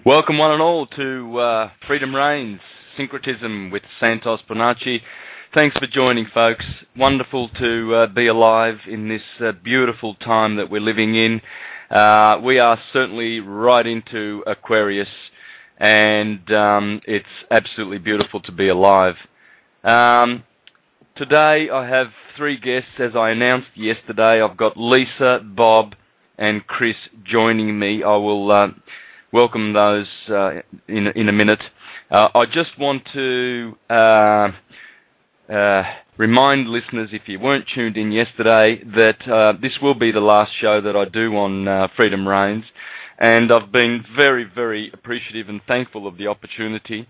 Welcome one and all to Freedom Reigns, Syncretism with Santos Bonacci. Thanks for joining, folks. Wonderful to be alive in this beautiful time that we're living in. We are certainly right into Aquarius, and it's absolutely beautiful to be alive. Today I have three guests, as I announced yesterday. I've got Lisa, Bob, and Chris joining me. I will welcome those in a minute. I just want to remind listeners, if you weren't tuned in yesterday, that this will be the last show that I do on Freedom Reigns, and I've been very, very appreciative and thankful of the opportunity.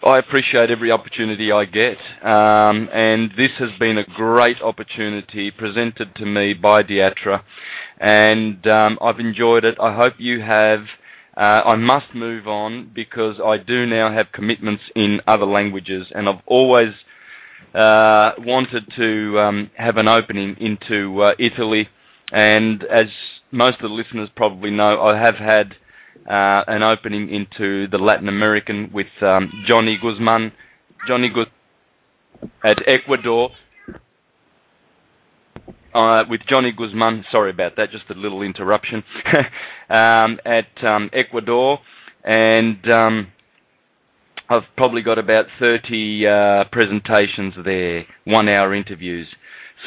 I appreciate every opportunity I get, and this has been a great opportunity presented to me by Diatra, and I've enjoyed it. I hope you have. I must move on because I do now have commitments in other languages, and I've always wanted to have an opening into Italy, and as most of the listeners probably know, I have had an opening into the Latin American with Johnny Guzman at Ecuador. With Johnny Guzman, sorry about that, just a little interruption, at Ecuador, and I've probably got about 30 presentations there, 1 hour interviews.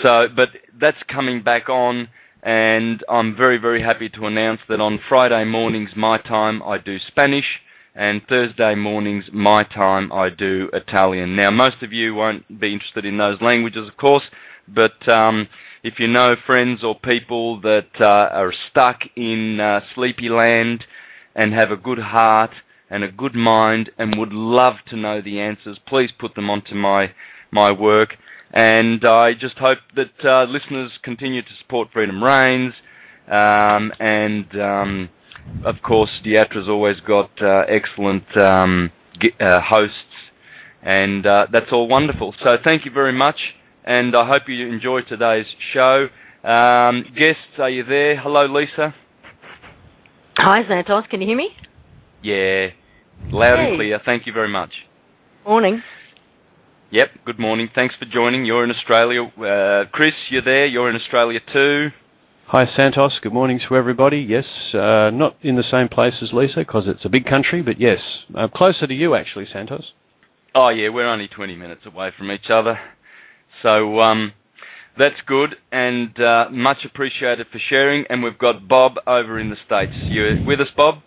But that's coming back on, and I'm very, very happy to announce that on Friday mornings, my time, I do Spanish, and Thursday mornings, my time, I do Italian. Now, most of you won't be interested in those languages, of course, but if you know friends or people that are stuck in sleepy land and have a good heart and a good mind and would love to know the answers, please put them onto my work. And I just hope that listeners continue to support Freedom Reigns. And of course, Diatra's always got excellent hosts, and that's all wonderful. So thank you very much. And I hope you enjoy today's show. Guests, are you there? Hello, Lisa. Hi, Santos. Can you hear me? Yeah, loud and clear. Thank you very much. Morning. Yep, good morning. Thanks for joining. You're in Australia. Chris, you're there. You're in Australia too. Hi, Santos. Good morning to everybody. Yes, not in the same place as Lisa because it's a big country, but yes, closer to you actually, Santos. Oh, yeah, we're only 20 minutes away from each other. So that's good, and much appreciated for sharing. And we've got Bob over in the States. You with us, Bob?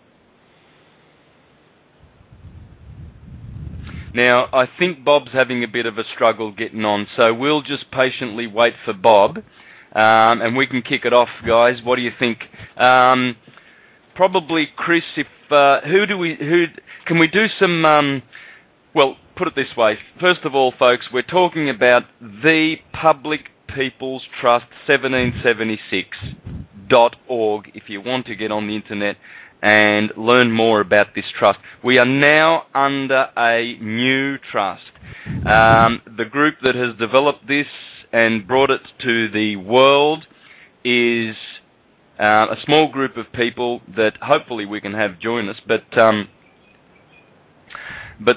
Now, I think Bob's having a bit of a struggle getting on, so we'll just patiently wait for Bob, and we can kick it off, guys. What do you think? Probably Chris. If can we do some? Well, put it this way. First of all, folks, we're talking about the Public People's Trust 1776.org if you want to get on the internet and learn more about this trust. We are now under a new trust. The group that has developed this and brought it to the world is a small group of people that hopefully we can have join us, but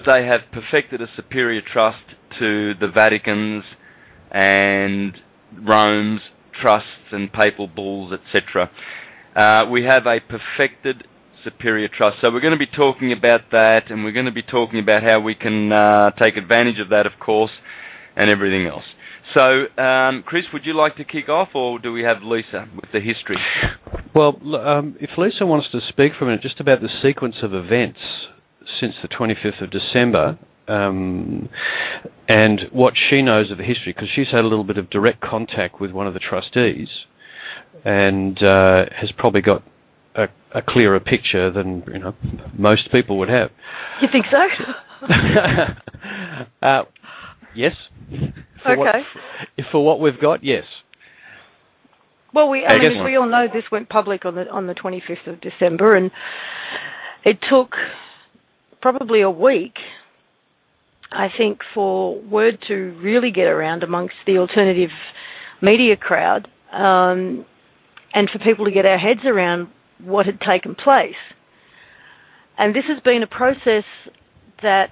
they have perfected a superior trust to the Vatican's and Rome's trusts and papal bulls, etc. We have a perfected superior trust. So we're going to be talking about that, and we're going to be talking about how we can take advantage of that, of course, and everything else. So, Chris, would you like to kick off, or do we have Lisa with the history? Well, if Lisa wants to speak for a minute just about the sequence of events since the 25th of December, and what she knows of the history, because she's had a little bit of direct contact with one of the trustees and has probably got a clearer picture than most people would have. You think so? Yes. Okay. For what we've got, yes. Well, as we all know, this went public on the 25th of December, and it took probably a week, I think, for word to really get around amongst the alternative media crowd, and for people to get our heads around what had taken place. And this has been a process that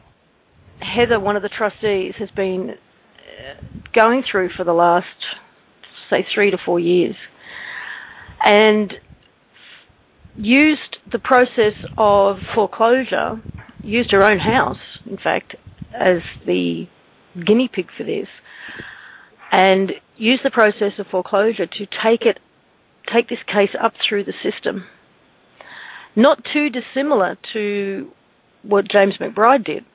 Heather, one of the trustees, has been going through for the last, say, 3 to 4 years, and used the process of foreclosure, used her own house, in fact, as the guinea pig for this, and used the process of foreclosure to take this case up through the system. Not too dissimilar to what James McBride did,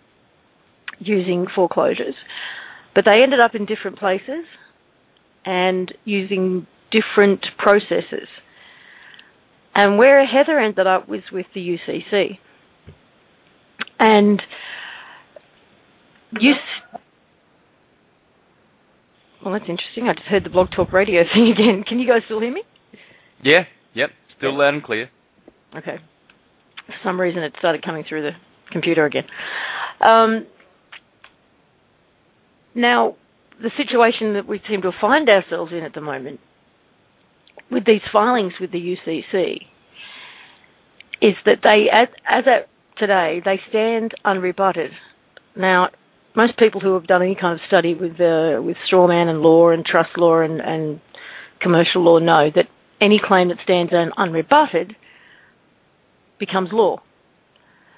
using foreclosures. But they ended up in different places and using different processes. And where Heather ended up was with the UCC. And well, that's interesting. I just heard the Blog Talk Radio thing again. Can you guys still hear me? Yeah, yep, still loud and clear. Okay. For some reason it started coming through the computer again. Now, the situation that we seem to find ourselves in at the moment with these filings with the UCC is that they, as at today, they stand unrebutted. Now, most people who have done any kind of study with strawman and law and trust law and commercial law know that any claim that stands unrebutted becomes law,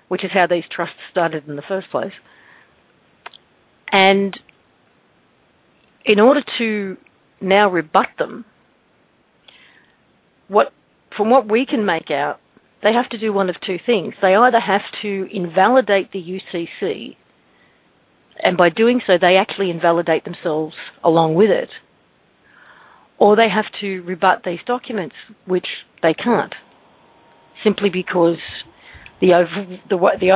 which is how these trusts started in the first place. And in order to now rebut them, from what we can make out, they have to do one of two things. They either have to invalidate the UCC, and by doing so, they actually invalidate themselves along with it, or they have to rebut these documents, which they can't, simply because the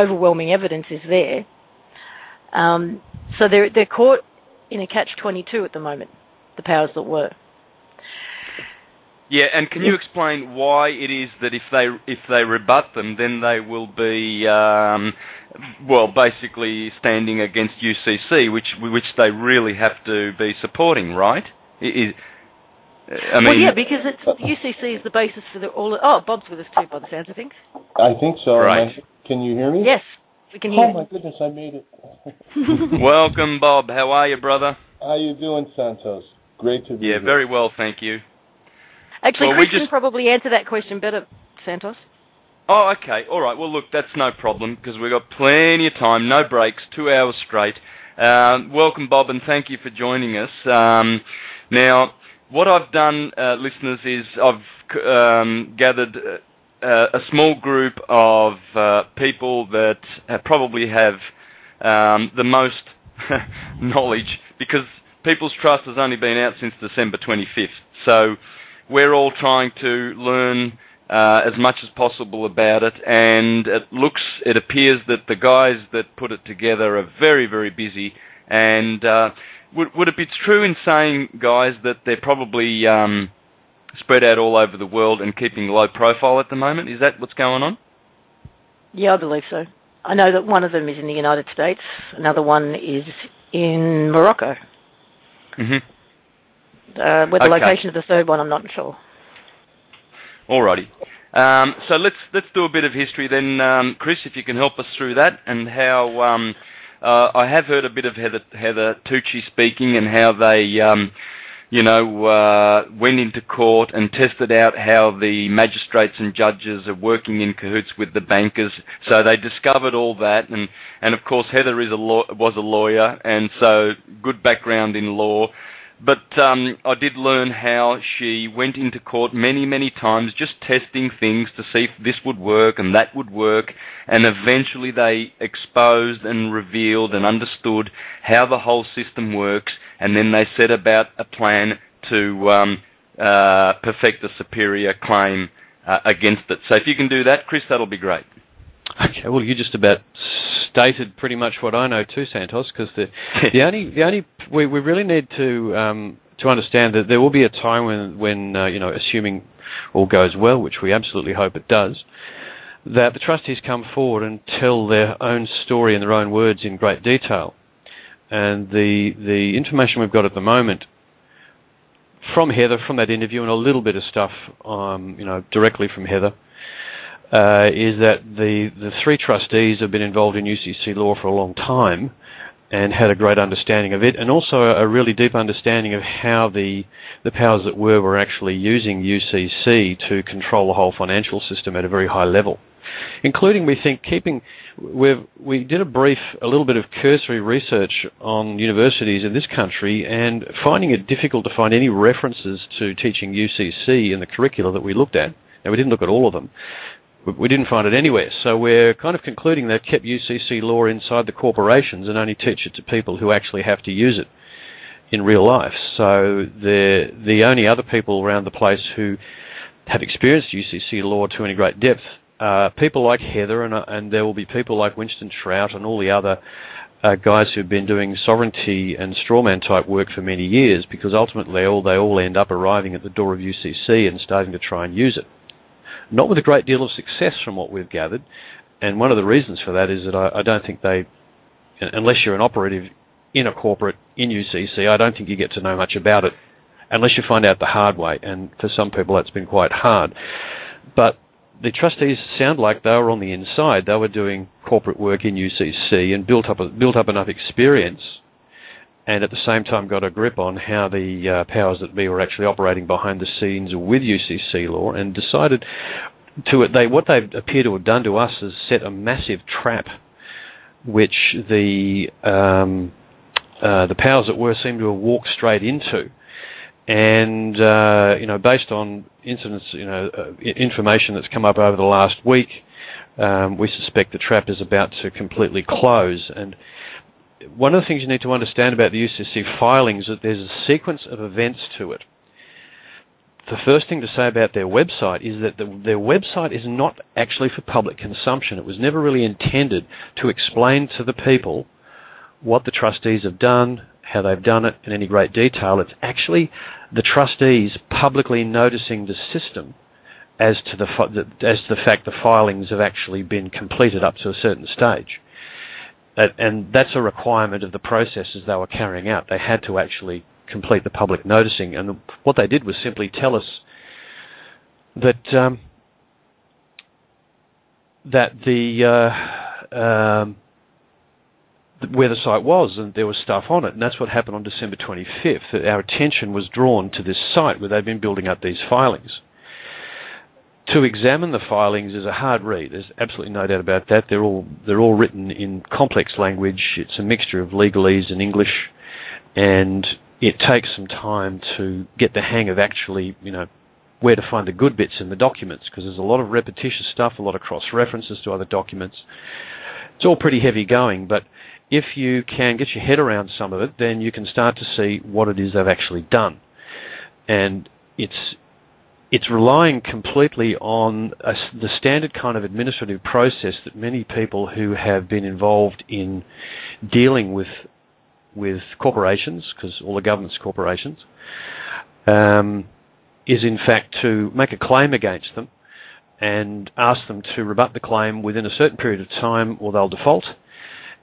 overwhelming evidence is there. So they're caught in a catch-22 at the moment, the powers that were. Yeah, and can you explain why it is that if they rebut them, then they will be, basically standing against UCC, which they really have to be supporting, right? Because UCC is the basis for all. Oh, Bob's with us too, by the sounds of things. I think so. Right. Can you hear me? Yes, we can hear you. Oh my goodness, I made it. Welcome, Bob. How are you, brother? How you doing, Santos? Great to be here. Yeah, very well, thank you. Actually, Chris can probably answer that question better, Santos. Oh, okay. All right. Well, look, that's no problem because we've got plenty of time, no breaks, 2 hours straight. Welcome, Bob, and thank you for joining us. Now, what I've done, listeners, is I've gathered a small group of people that probably have the most knowledge, because People's Trust has only been out since December 25th. So we're all trying to learn as much as possible about it, and it appears that the guys that put it together are very, very busy. And would it be true in saying, guys, that they're probably spread out all over the world and keeping low profile at the moment? Is that what's going on? Yeah, I believe so. I know that one of them is in the United States. Another one is in Morocco. Mm-hmm. With the location of the third one, I'm not sure. Alrighty. So let's do a bit of history then, Chris, if you can help us through that, and how I have heard a bit of Heather Tucci speaking, and how they, went into court and tested out how the magistrates and judges are working in cahoots with the bankers. So they discovered all that, and of course Heather was a lawyer, and so good background in law. But I did learn how she went into court many, many times just testing things to see if this would work and that would work, and eventually they exposed and revealed and understood how the whole system works, and then they set about a plan to perfect a superior claim against it. So if you can do that, Chris, that'll be great. Okay, well, you just about stated pretty much what I know too, Santos, because we really need to understand that there will be a time when assuming all goes well, which we absolutely hope it does, that the trustees come forward and tell their own story in their own words in great detail. And the information we've got at the moment from Heather, from that interview, and a little bit of stuff directly from Heather, is that the three trustees have been involved in UCC law for a long time and had a great understanding of it, and also a really deep understanding of how the powers that were actually using UCC to control the whole financial system at a very high level, including, we think, we did a little bit of cursory research on universities in this country and finding it difficult to find any references to teaching UCC in the curricula that we looked at. Now, we didn't look at all of them. We didn't find it anywhere. So we're kind of concluding they've kept UCC law inside the corporations and only teach it to people who actually have to use it in real life. So the only other people around the place who have experienced UCC law to any great depth are people like Heather, and there will be people like Winston Trout and all the other guys who've been doing sovereignty and strawman type work for many years, because ultimately they all end up arriving at the door of UCC and starting to try and use it. Not with a great deal of success from what we've gathered, and one of the reasons for that is that I don't think unless you're an operative in a corporate in UCC, I don't think you get to know much about it unless you find out the hard way, and for some people that's been quite hard. But the trustees sound like they were on the inside. They were doing corporate work in UCC and built up enough experience, and at the same time got a grip on how the powers that be were actually operating behind the scenes with UCC law, and decided what they appear to have done to us is set a massive trap, which the powers that were seem to have walked straight into. And based on incidents, information that's come up over the last week, we suspect the trap is about to completely close. And one of the things you need to understand about the UCC filings is that there's a sequence of events to it. The first thing to say about their website is that their website is not actually for public consumption. It was never really intended to explain to the people what the trustees have done, how they've done it in any great detail. It's actually the trustees publicly noticing the system as to the fact the filings have actually been completed up to a certain stage. And that's a requirement of the processes they were carrying out. They had to actually complete the public noticing. And what they did was simply tell us that where the site was, and there was stuff on it, and that's what happened on December 25th. That our attention was drawn to this site where they've been building up these filings. To examine the filings is a hard read. There's absolutely no doubt about that. They're all written in complex language. It's a mixture of legalese and English, and it takes some time to get the hang of actually, where to find the good bits in the documents, because there's a lot of repetitious stuff, a lot of cross-references to other documents. It's all pretty heavy going, but if you can get your head around some of it, then you can start to see what it is they've actually done. And it's relying completely on the standard kind of administrative process that many people who have been involved in dealing with corporations, because all the government's corporations, is in fact to make a claim against them and ask them to rebut the claim within a certain period of time, or they'll default.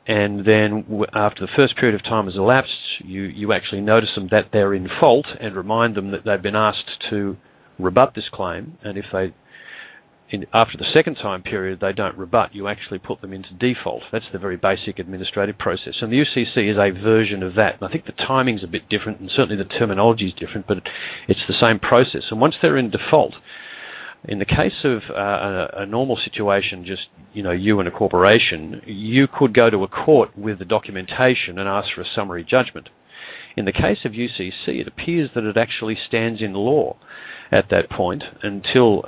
And then after the first period of time has elapsed, you actually notice them that they're in fault and remind them that they've been asked to rebut this claim. And if after the second time period they don't rebut, you actually put them into default. That's the very basic administrative process. And the UCC is a version of that. And I think the timing's a bit different, and certainly the terminology is different, but it's the same process. And once they're in default, in the case of a normal situation, just you and a corporation, you could go to a court with the documentation and ask for a summary judgment. In the case of UCC, it appears that it actually stands in law at that point until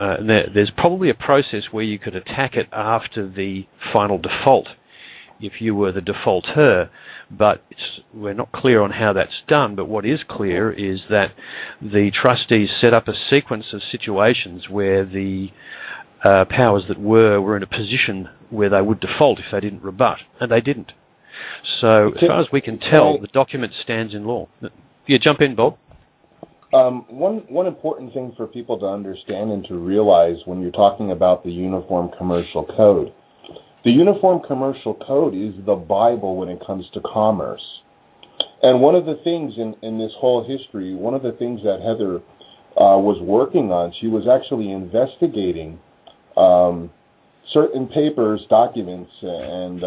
there's probably a process where you could attack it after the final default if you were the defaulter, but we're not clear on how that's done. But what is clear is that the trustees set up a sequence of situations where the powers that were in a position where they would default if they didn't rebut, and they didn't. So as far as we can tell, the document stands in law. Yeah, jump in, Bob. One important thing for people to understand and to realize when you're talking about the Uniform Commercial Code, the Uniform Commercial Code is the Bible when it comes to commerce. And one of the things in this whole history, one of the things that Heather was working on, she was actually investigating certain papers, documents, and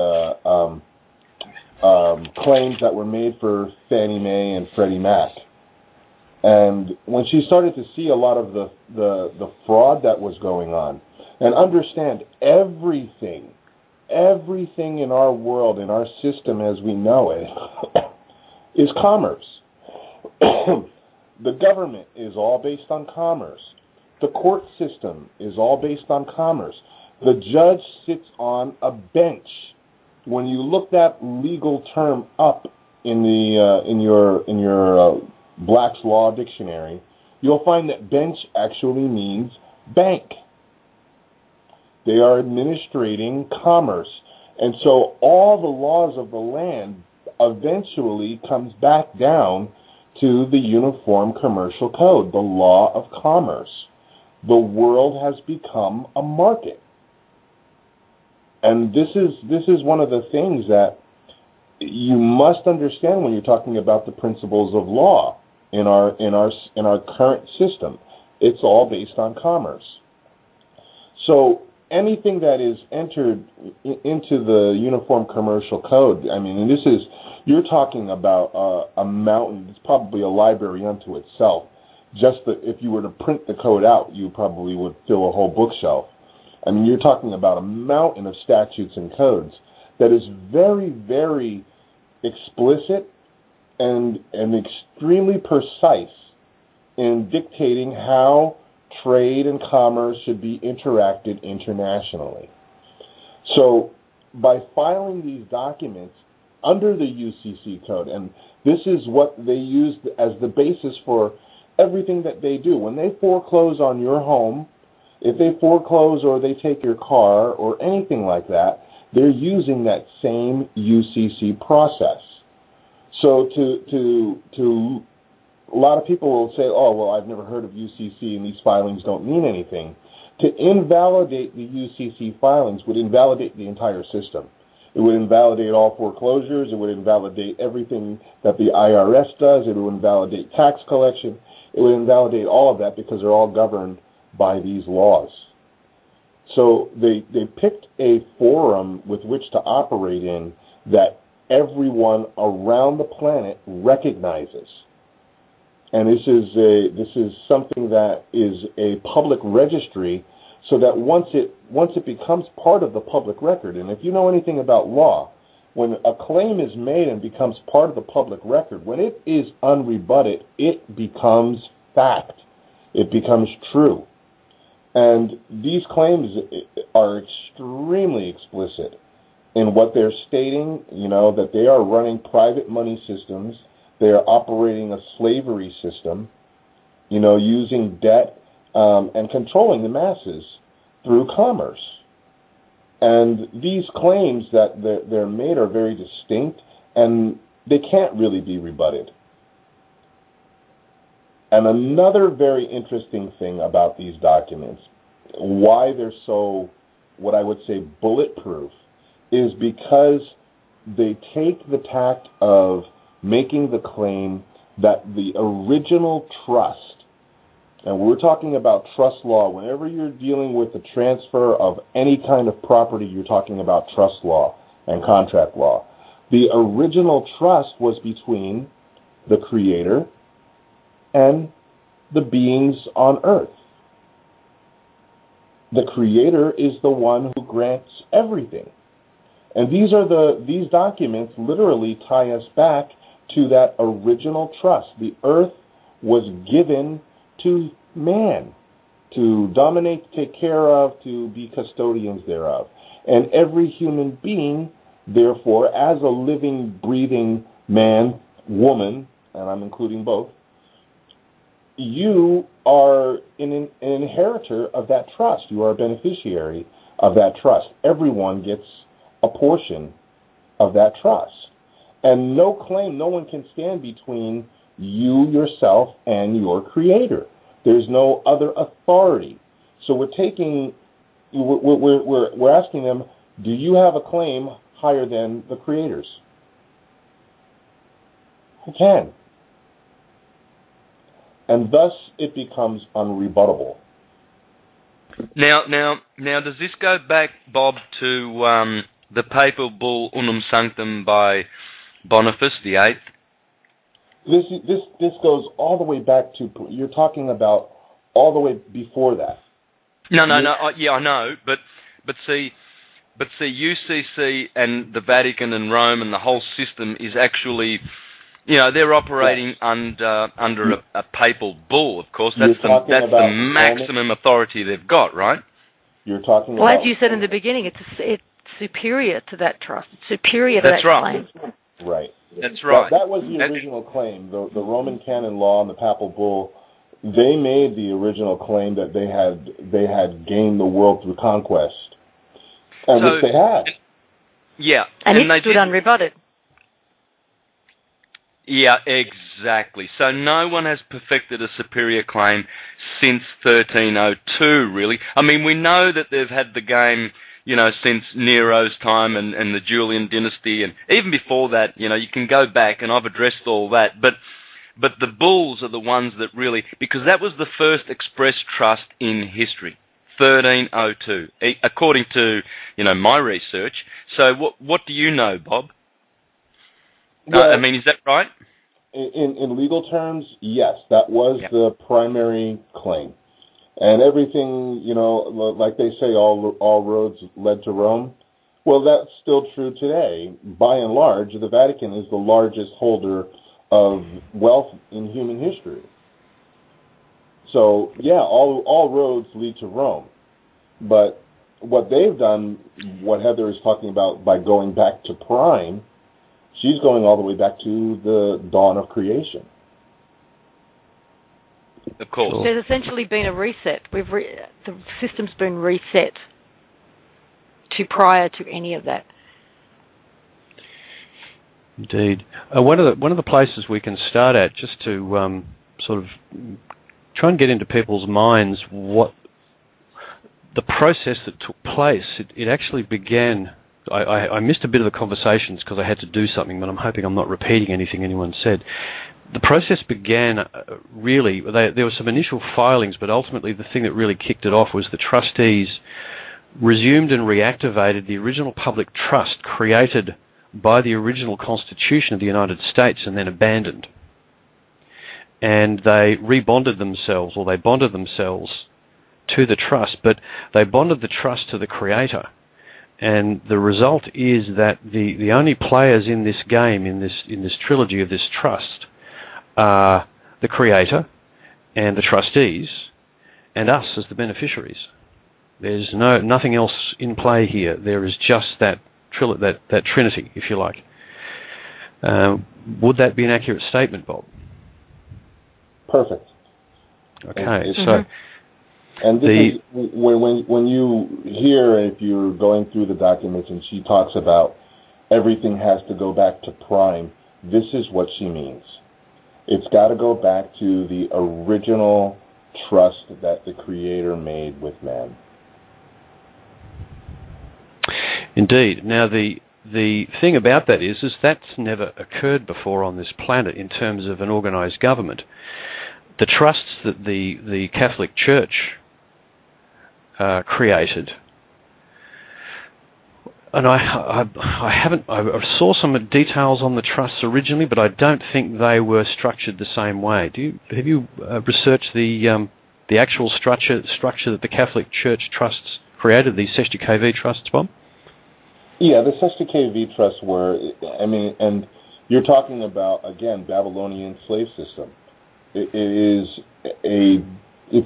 claims that were made for Fannie Mae and Freddie Mac. And when she started to see a lot of the fraud that was going on, and understand everything in our world, in our system as we know it, is commerce. The government is all based on commerce. The court system is all based on commerce. The judge sits on a bench. When you look that legal term up in your Black's Law Dictionary, you'll find that bench actually means bank. They are administrating commerce. And so all the laws of the land eventually comes back down to the Uniform Commercial Code, the law of commerce. The world has become a market. And this is one of the things that you must understand when you're talking about the principles of law in our current system. It's all based on commerce. So anything that is entered into the Uniform Commercial Code, I mean, and you're talking about a mountain. It's probably a library unto itself. Just that if you were to print the code out, you probably would fill a whole bookshelf. I mean, you're talking about a mountain of statutes and codes that is very, very explicit and extremely precise in dictating how trade and commerce should be interacted internationally. So by filing these documents under the UCC code, and this is what they use as the basis for everything that they do. When they foreclose on your home, if they foreclose or they take your car or anything like that, they're using that same UCC process. So to a lot of people will say, oh, well, I've never heard of UCC and these filings don't mean anything. To invalidate the UCC filings would invalidate the entire system. It would invalidate all foreclosures. It would invalidate everything that the IRS does. It would invalidate tax collection. It would invalidate all of that because they're all governed by these laws. So they picked a forum with which to operate in that everyone around the planet recognizes. And this is something that is a public registry, so that once it becomes part of the public record, and if you know anything about law, when a claim is made and becomes part of the public record, when it is unrebutted, it becomes fact. It becomes true. And these claims are extremely explicit in what they're stating, that they are running private money systems. They are operating a slavery system, using debt and controlling the masses through commerce. And these claims that they're made are very distinct, and they can't really be rebutted. And another very interesting thing about these documents, why they're so, what I would say, bulletproof, is because they take the tact of making the claim that the original trust, and we're talking about trust law, whenever you're dealing with the transfer of any kind of property, you're talking about trust law and contract law. The original trust was between the Creator and the beings on earth. The Creator is the one who grants everything. And these documents literally tie us back to that original trust. The earth was given to man to dominate, take care of, to be custodians thereof. And every human being, therefore, as a living, breathing man, woman, and I'm including both, you are an inheritor of that trust. You are a beneficiary of that trust. Everyone gets a portion of that trust. And no one can stand between you, yourself, and your Creator. There's no other authority. So we're asking them, do you have a claim higher than the Creator's? You can. And thus it becomes unrebuttable. Now, does this go back, Bob, to the papal bull Unum Sanctum by Boniface VIII? This goes all the way back to, you're talking about all the way before that. No, I know, but see, UCC and the Vatican and Rome and the whole system is actually, they're operating under a papal bull. Of course, that's the maximum authority they've got, right? You're talking about. Well, as you said in the beginning, it's superior to that trust. It's superior to that claim. Right. That's right. That was the original claim. The Roman canon law and the papal bull, they made the original claim that they had gained the world through conquest, and which they had. Yeah, and it stood unrebutted. Yeah, exactly. So no one has perfected a superior claim since 1302, really. I mean, we know that they've had the game, since Nero's time and the Julian dynasty, and even before that, you can go back, and I've addressed all that, but the bulls are the ones that really, because that was the first express trust in history, 1302, according to, my research. So what do you know, Bob? Well, is that right? In legal terms, yes, that was the primary claim. And everything, like they say, all roads led to Rome. Well, that's still true today. By and large, the Vatican is the largest holder of wealth in human history. So, all roads lead to Rome. But what they've done, what Heather is talking about by going back to prime, she's going all the way back to the dawn of creation. Of course. There's essentially been a reset. The system's been reset to prior to any of that. Indeed. One of the places we can start at, just to sort of try and get into people's minds what the process that took place. It actually began. I missed a bit of the conversations because I had to do something, but I'm hoping I'm not repeating anything anyone said. The process began, really, there were some initial filings, but ultimately the thing that really kicked it off was the trustees resumed and reactivated the original public trust created by the original Constitution of the United States and then abandoned. And they rebonded themselves, or they bonded themselves to the trust, but they bonded the trust to the Creator. And the result is that the only players in this game, in this trilogy of this trust, are the Creator and the trustees and us as the beneficiaries. There's nothing else in play here. There is just that trinity, if you like. Would that be an accurate statement, Bob? Perfect. Okay, and this is when you hear, if you're going through the documents and she talks about everything has to go back to prime, this is what she means. It's got to go back to the original trust that the Creator made with man. Indeed. Now, the thing about that is that's never occurred before on this planet in terms of an organized government. The trusts that the Catholic Church created, and I saw some details on the trusts originally, but I don't think they were structured the same way. Have you researched the actual structure that the Catholic Church trusts created, these Sesti KV trusts, Bob? Yeah, the Sesti KV trusts were, and you're talking about, again, Babylonian slave system. It is if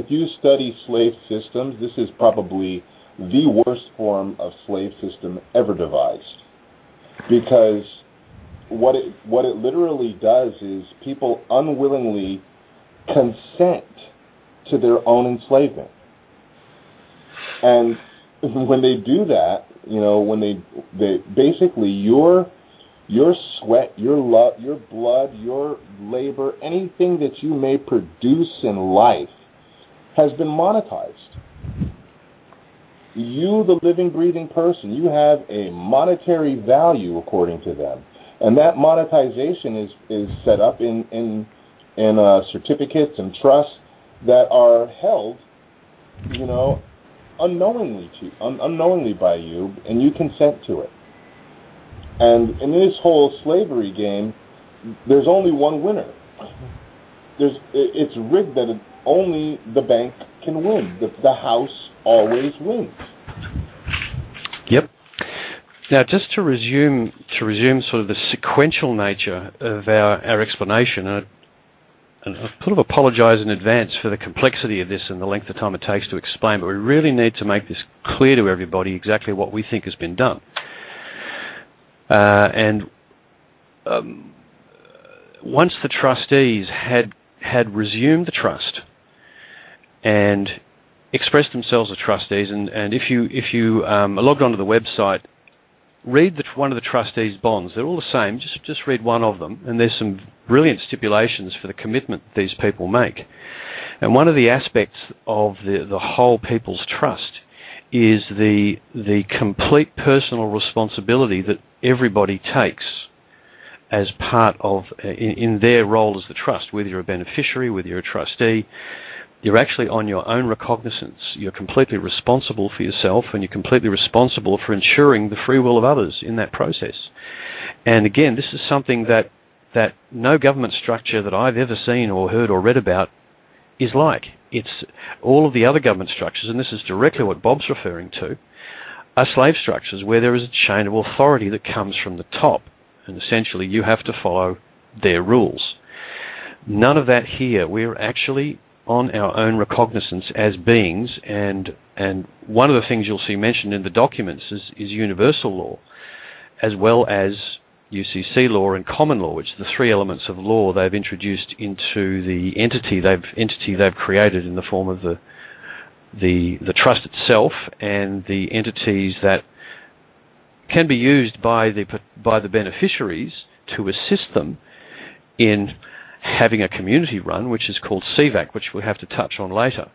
you study slave systems, this is probably the worst form of slave system ever devised, because what it literally does is people unwillingly consent to their own enslavement, and when they do that, when they basically your sweat, your love, your blood, your labor, anything that you may produce in life has been monetized. You, the living, breathing person, you have a monetary value according to them. And that monetization is set up in certificates and trusts that are held unknowingly by you, and you consent to it. And in this whole slavery game, there's only one winner. It's rigged that only the bank can win. The house always wins. Yep. Now, just to resume sort of the sequential nature of our explanation, and I sort of apologise in advance for the complexity of this and the length of time it takes to explain, but we really need to make this clear to everybody exactly what we think has been done. Once the trustees had resumed the trust and expressed themselves as trustees, and if you logged onto the website, read one of the trustees' bonds. They're all the same. Just read one of them, and there's some brilliant stipulations for the commitment these people make. And one of the aspects of the whole People's Trust is the complete personal responsibility that everybody takes as part of in their role as the trust. Whether you're a beneficiary, whether you're a trustee, you're actually on your own recognizance. You're completely responsible for yourself, and you're completely responsible for ensuring the free will of others in that process. And again, this is something that no government structure that I've ever seen or heard or read about is like. It's all of the other government structures, and this is directly what Bob's referring to, are slave structures where there is a chain of authority that comes from the top, and essentially you have to follow their rules. None of that here. We're actually on our own recognizance as beings, and one of the things you'll see mentioned in the documents is universal law, as well as UCC law and common law, which are the three elements of law they've introduced into the entity they've created in the form of the trust itself, and the entities that can be used by the beneficiaries to assist them in having a community run, which is called CVAC, which we'll have to touch on later.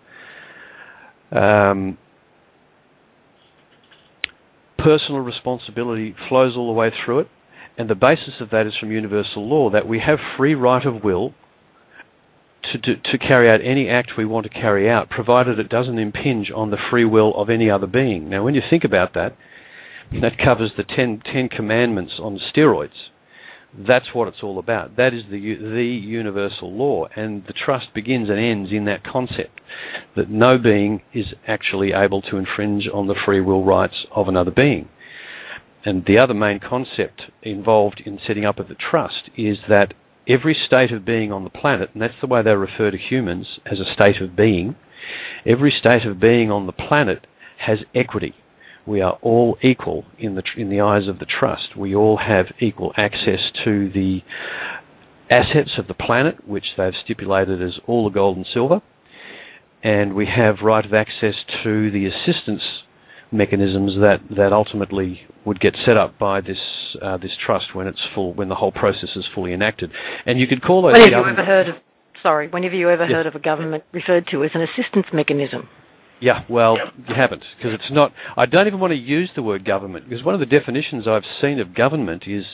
Personal responsibility flows all the way through it, and the basis of that is from universal law, that we have free right of will to carry out any act we want to carry out, provided it doesn't impinge on the free will of any other being. Now, when you think about that, that covers the 10 commandments on steroids. That's what it's all about. That is the universal law, and the trust begins and ends in that concept, that no being is actually able to infringe on the free will rights of another being. And the other main concept involved in setting up of the trust is that every state of being on the planet, and that's the way they refer to humans as a state of being, every state of being on the planet has equity. We are all equal in the eyes of the trust. We all have equal access to the assets of the planet, which they've stipulated as all the gold and silver, and we have right of access to the assistance mechanisms that ultimately would get set up by this trust when the whole process is fully enacted. And you could call those. Whenever you ever heard of a government referred to as an assistance mechanism? Yeah, well, you haven't, because it's not. I don't even want to use the word government, because one of the definitions I've seen of government is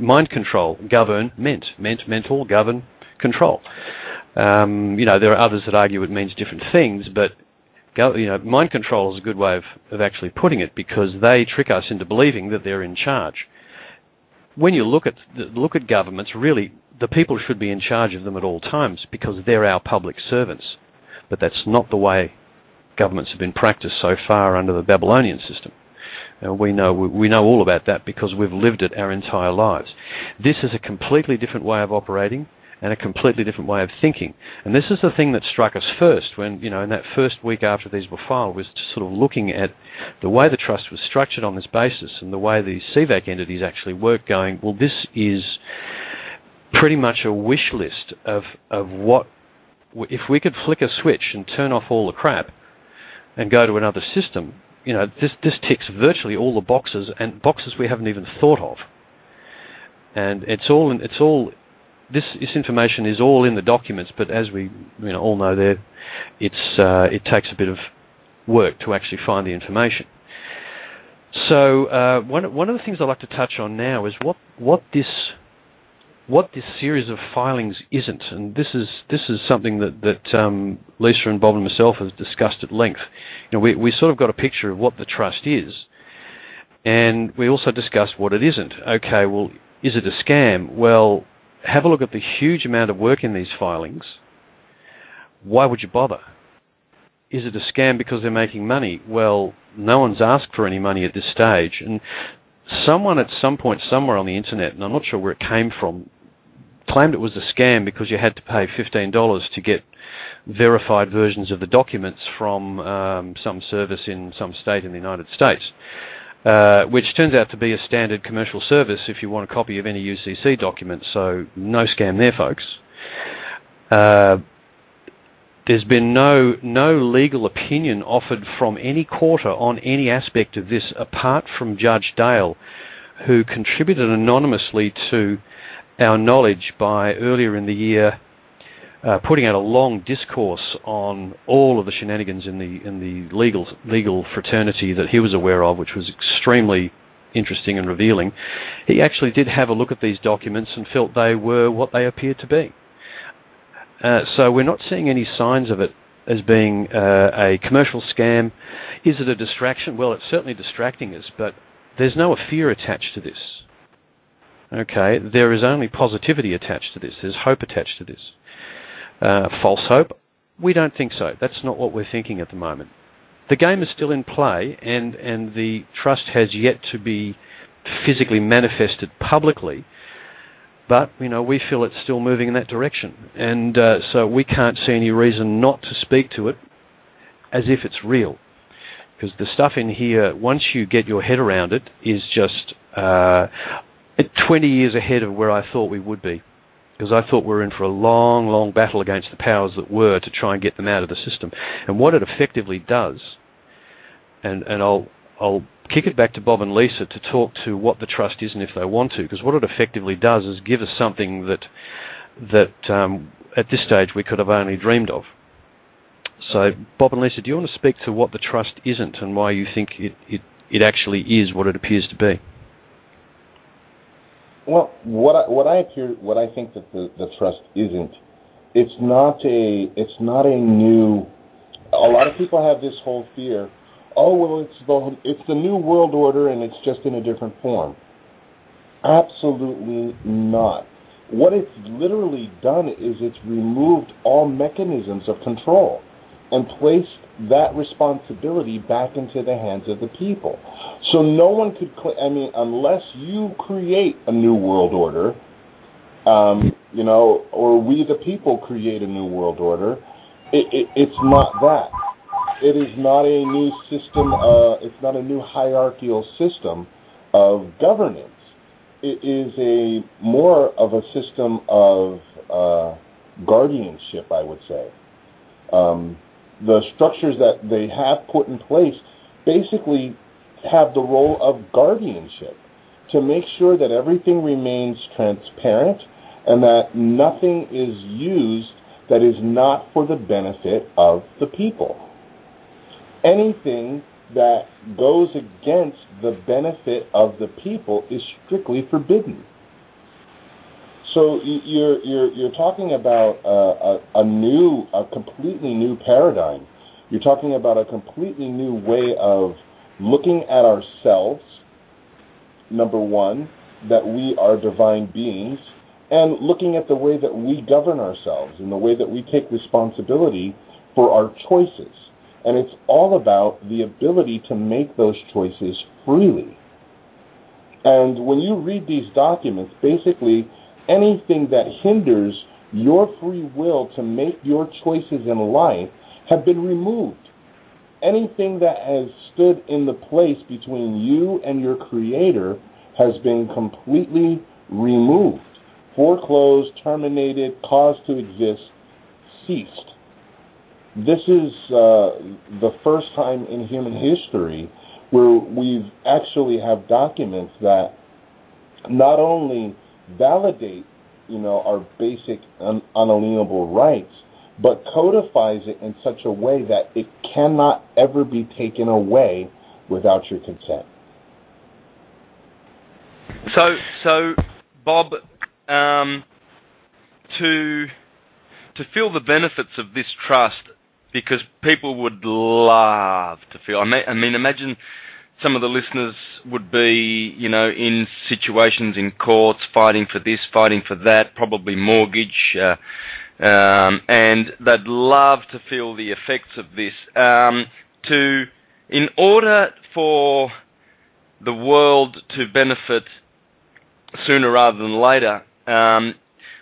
mind control. Govern, mental, govern, control. There are others that argue it means different things, but mind control is a good way of actually putting it, because they trick us into believing that they're in charge. When you look at governments, really, the people should be in charge of them at all times, because they're our public servants. But that's not the way governments have been practiced so far under the Babylonian system. We know all about that because we've lived it our entire lives. This is a completely different way of operating and a completely different way of thinking. And this is the thing that struck us first when, in that first week after these were filed, was sort of looking at the way the trust was structured on this basis and the way the CVAC entities actually work, going, well, this is pretty much a wish list of what, if we could flick a switch and turn off all the crap and go to another system, this ticks virtually all the boxes, and boxes we haven't even thought of. And this information is all in the documents, but as we all know, it takes a bit of work to actually find the information. So one of the things I'd like to touch on now is what this what this series of filings isn't, and this is something that Lisa and Bob and myself have discussed at length. We sort of got a picture of what the trust is, and we also discussed what it isn't. Okay, well, is it a scam? Well, have a look at the huge amount of work in these filings. Why would you bother? Is it a scam because they're making money? Well, no one's asked for any money at this stage, and someone at some point somewhere on the internet, and I'm not sure where it came from, claimed it was a scam because you had to pay $15 to get verified versions of the documents from some service in some state in the United States, which turns out to be a standard commercial service if you want a copy of any UCC document, so no scam there, folks. There's been no legal opinion offered from any quarter on any aspect of this apart from Judge Dale, who contributed anonymously to our knowledge by earlier in the year putting out a long discourse on all of the shenanigans in the legal fraternity that he was aware of, which was extremely interesting and revealing. He actually did have a look at these documents and felt they were what they appeared to be. So we're not seeing any signs of it as being a commercial scam. Is it a distraction? Well, it's certainly distracting us, but there's no fear attached to this. Okay, there is only positivity attached to this. There's hope attached to this. False hope? We don't think so. That's not what we're thinking at the moment. The game is still in play, and the trust has yet to be physically manifested publicly, but we feel it's still moving in that direction, and so we can't see any reason not to speak to it as if it's real, because the stuff in here, once you get your head around it, is just 20 years ahead of where I thought we would be, because I thought we were in for a long, long battle against the powers that were to try and get them out of the system. And what it effectively does, and I'll kick it back to Bob and Lisa to talk to what the trust is and if they want to, because what it effectively does is give us something that at this stage we could have only dreamed of. So, Bob and Lisa, do you want to speak to what the trust isn't and why you think it actually is what it appears to be? Well, what I think that the trust isn't, it's not a new. A lot of people have this whole fear. Oh, well, it's the new world order and it's just in a different form. Absolutely not. What it's literally done is it's removed all mechanisms of control and placed that responsibility back into the hands of the people. So no one could, unless you create a new world order, or we the people create a new world order, it's not that. It is not a new system, it's not a new hierarchical system of governance. It is more of a system of guardianship, I would say. The structures that they have put in place basically have the role of guardianship to make sure that everything remains transparent and that nothing is used that is not for the benefit of the people. Anything that goes against the benefit of the people is strictly forbidden. So you're talking about a completely new paradigm. You're talking about a completely new way of looking at ourselves. Number one, that we are divine beings, and looking at the way that we govern ourselves and the way that we take responsibility for our choices. And it's all about the ability to make those choices freely. And when you read these documents, basically anything that hinders your free will to make your choices in life have been removed. Anything that has stood in the place between you and your Creator has been completely removed, foreclosed, terminated, caused to exist, ceased. This is the first time in human history where we actually have documents that not only validate, our basic unalienable rights, but codifies it in such a way that it cannot ever be taken away without your consent. So Bob, to feel the benefits of this trust, because people would love to feel. I mean, imagine some of the listeners would be, in situations in courts, fighting for this, fighting for that, probably mortgage, and they'd love to feel the effects of this. In order for the world to benefit sooner rather than later,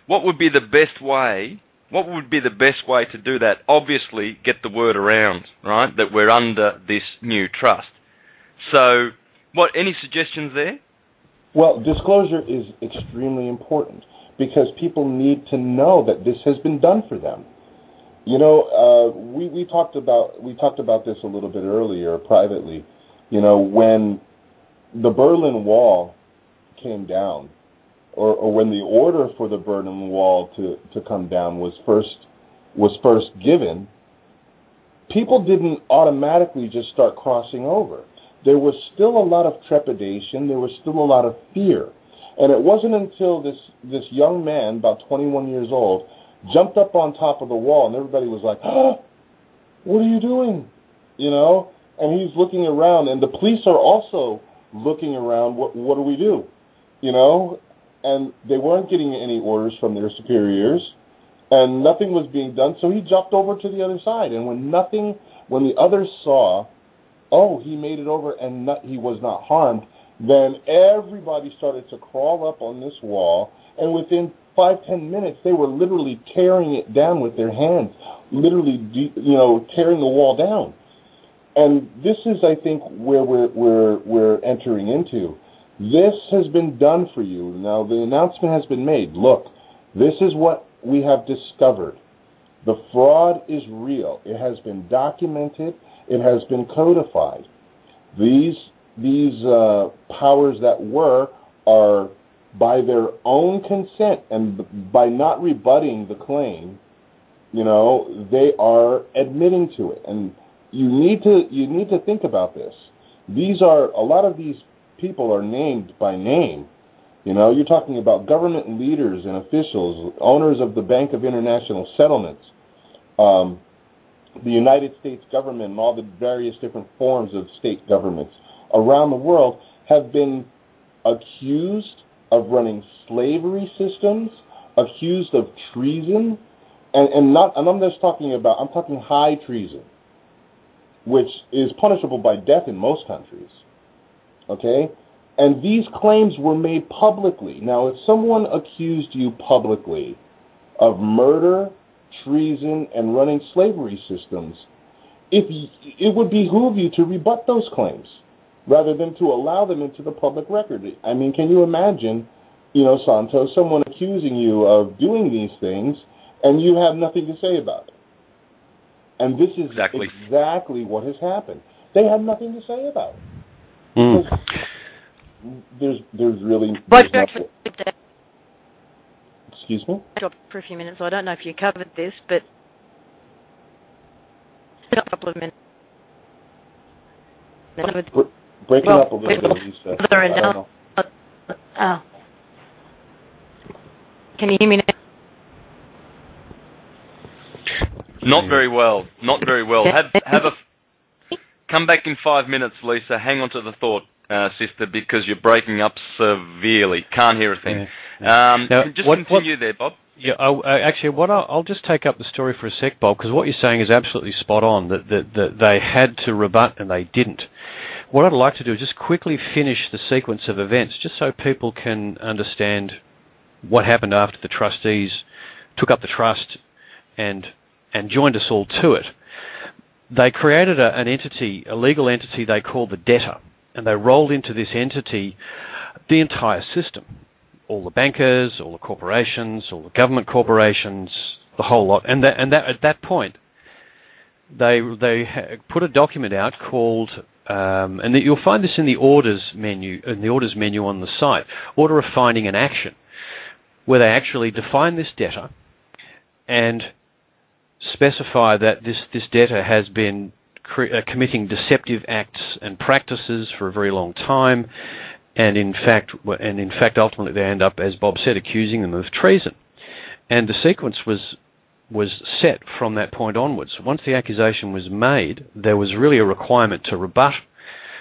what would be the best way? What would be the best way to do that? Obviously, get the word around, right, that we're under this new trust. So, any suggestions there? Well, disclosure is extremely important because people need to know that this has been done for them. We talked about this a little bit earlier privately. When the Berlin Wall came down, or when the order for the Berlin Wall to come down was first given, people didn't automatically just start crossing over. There was still a lot of trepidation. There was still a lot of fear. And it wasn't until this young man, about 21 years old, jumped up on top of the wall, and everybody was like, what are you doing? And he's looking around, and the police are also looking around, what do we do? And they weren't getting any orders from their superiors, and nothing was being done, so he jumped over to the other side. And when the others saw, he made it over and he was not harmed, then everybody started to crawl up on this wall, and within 5-10 minutes, they were literally tearing it down with their hands, literally, tearing the wall down. And this is, I think, where we're entering into. This has been done for you. Now, the announcement has been made. Look, this is what we have discovered. The fraud is real. It has been documented. It has been codified. These powers that were are, by their own consent and by not rebutting the claim, they are admitting to it. And you need to think about this. A lot of these people are named by name. You're talking about government leaders and officials, owners of the Bank of International Settlements, the United States government, and all the various different forms of state governments around the world have been accused of running slavery systems, accused of treason, and I'm talking high treason, which is punishable by death in most countries. Okay? And these claims were made publicly. Now, if someone accused you publicly of murder, treason, and running slavery systems, it would behoove you to rebut those claims rather than to allow them into the public record. I mean, can you imagine, Santos, someone accusing you of doing these things and you have nothing to say about it? And this is exactly what has happened. They have nothing to say about it. There's really... Excuse me? I dropped for a few minutes, so I don't know if you covered this, but a couple of minutes. Breaking up a little bit, Lisa. I don't know. Can you hear me now? Not very well. Not very well. Come back in 5 minutes, Lisa. Hang on to the thought, sister, because you're breaking up severely. Can't hear a thing. Now, continue there, Bob. Yeah, I'll just take up the story for a sec, Bob, because what you're saying is absolutely spot on, that they had to rebut and they didn't. What I'd like to do is just quickly finish the sequence of events, just so people can understand what happened after the trustees took up the trust and joined us all to it. They created a legal entity they called the debtor, and they rolled into this entity the entire system. All the bankers, all the corporations, all the government corporations, the whole lot. And at that point, they put a document out called, and you'll find this in the orders menu on the site, Order of Finding an Action, where they actually define this debtor and specify that this debtor has been committing deceptive acts and practices for a very long time. and in fact, ultimately they end up, as Bob said, accusing them of treason. And the sequence was set from that point onwards. Once the accusation was made, there was really a requirement to rebut,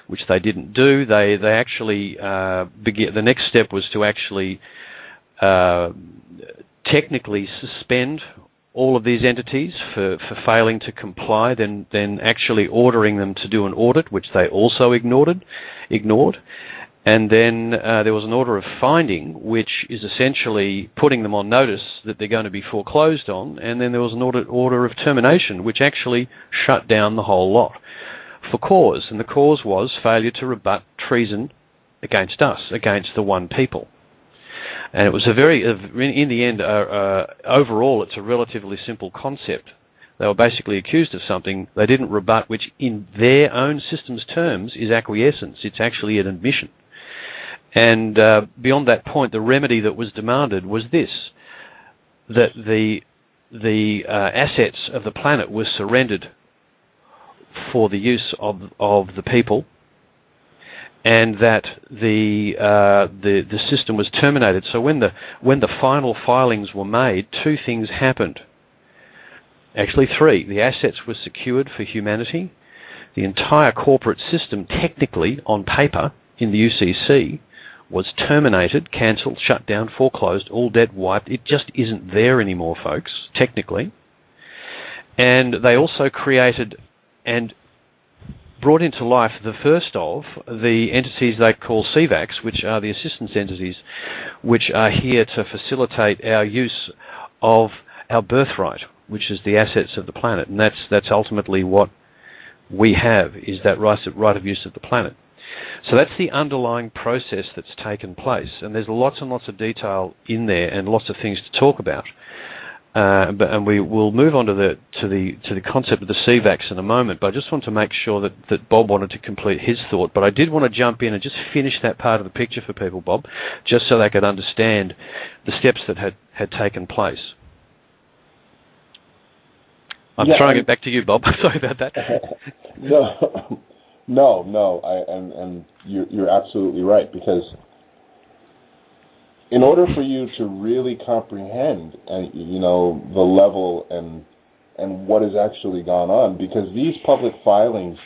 which they didn't do. They actually the next step was to actually technically suspend all of these entities for failing to comply, then actually ordering them to do an audit, which they also ignored. And then there was an order of finding, which is essentially putting them on notice that they're going to be foreclosed on. And then there was an order of termination, which actually shut down the whole lot for cause. And the cause was failure to rebut treason against us, against the one people. And it was in the end, overall, it's a relatively simple concept. They were basically accused of something they didn't rebut, which in their own system's terms is acquiescence. It's actually an admission. And beyond that point, the remedy that was demanded was this, that the assets of the planet were surrendered for the use of the people, and that the system was terminated. So when the final filings were made, two things happened. Actually, three. The assets were secured for humanity. The entire corporate system, technically, on paper, in the UCC, was terminated, cancelled, shut down, foreclosed, all dead, wiped. It just isn't there anymore, folks, technically. And they also created and brought into life the first of the entities they call CVACs, which are the assistance entities, which are here to facilitate our use of our birthright, which is the assets of the planet. And that's ultimately what we have, is that right of use of the planet. So that's the underlying process that's taken place, and there's lots and lots of detail in there and lots of things to talk about. And we will move on to the concept of the CVACs in a moment. But I just want to make sure that Bob wanted to complete his thought. But I did want to jump in and just finish that part of the picture for people, Bob, just so they could understand the steps that had taken place. I'm throwing it back to you, Bob. Sorry about that. No. And you're absolutely right, because in order for you to really comprehend, the level and what has actually gone on, because these public filings,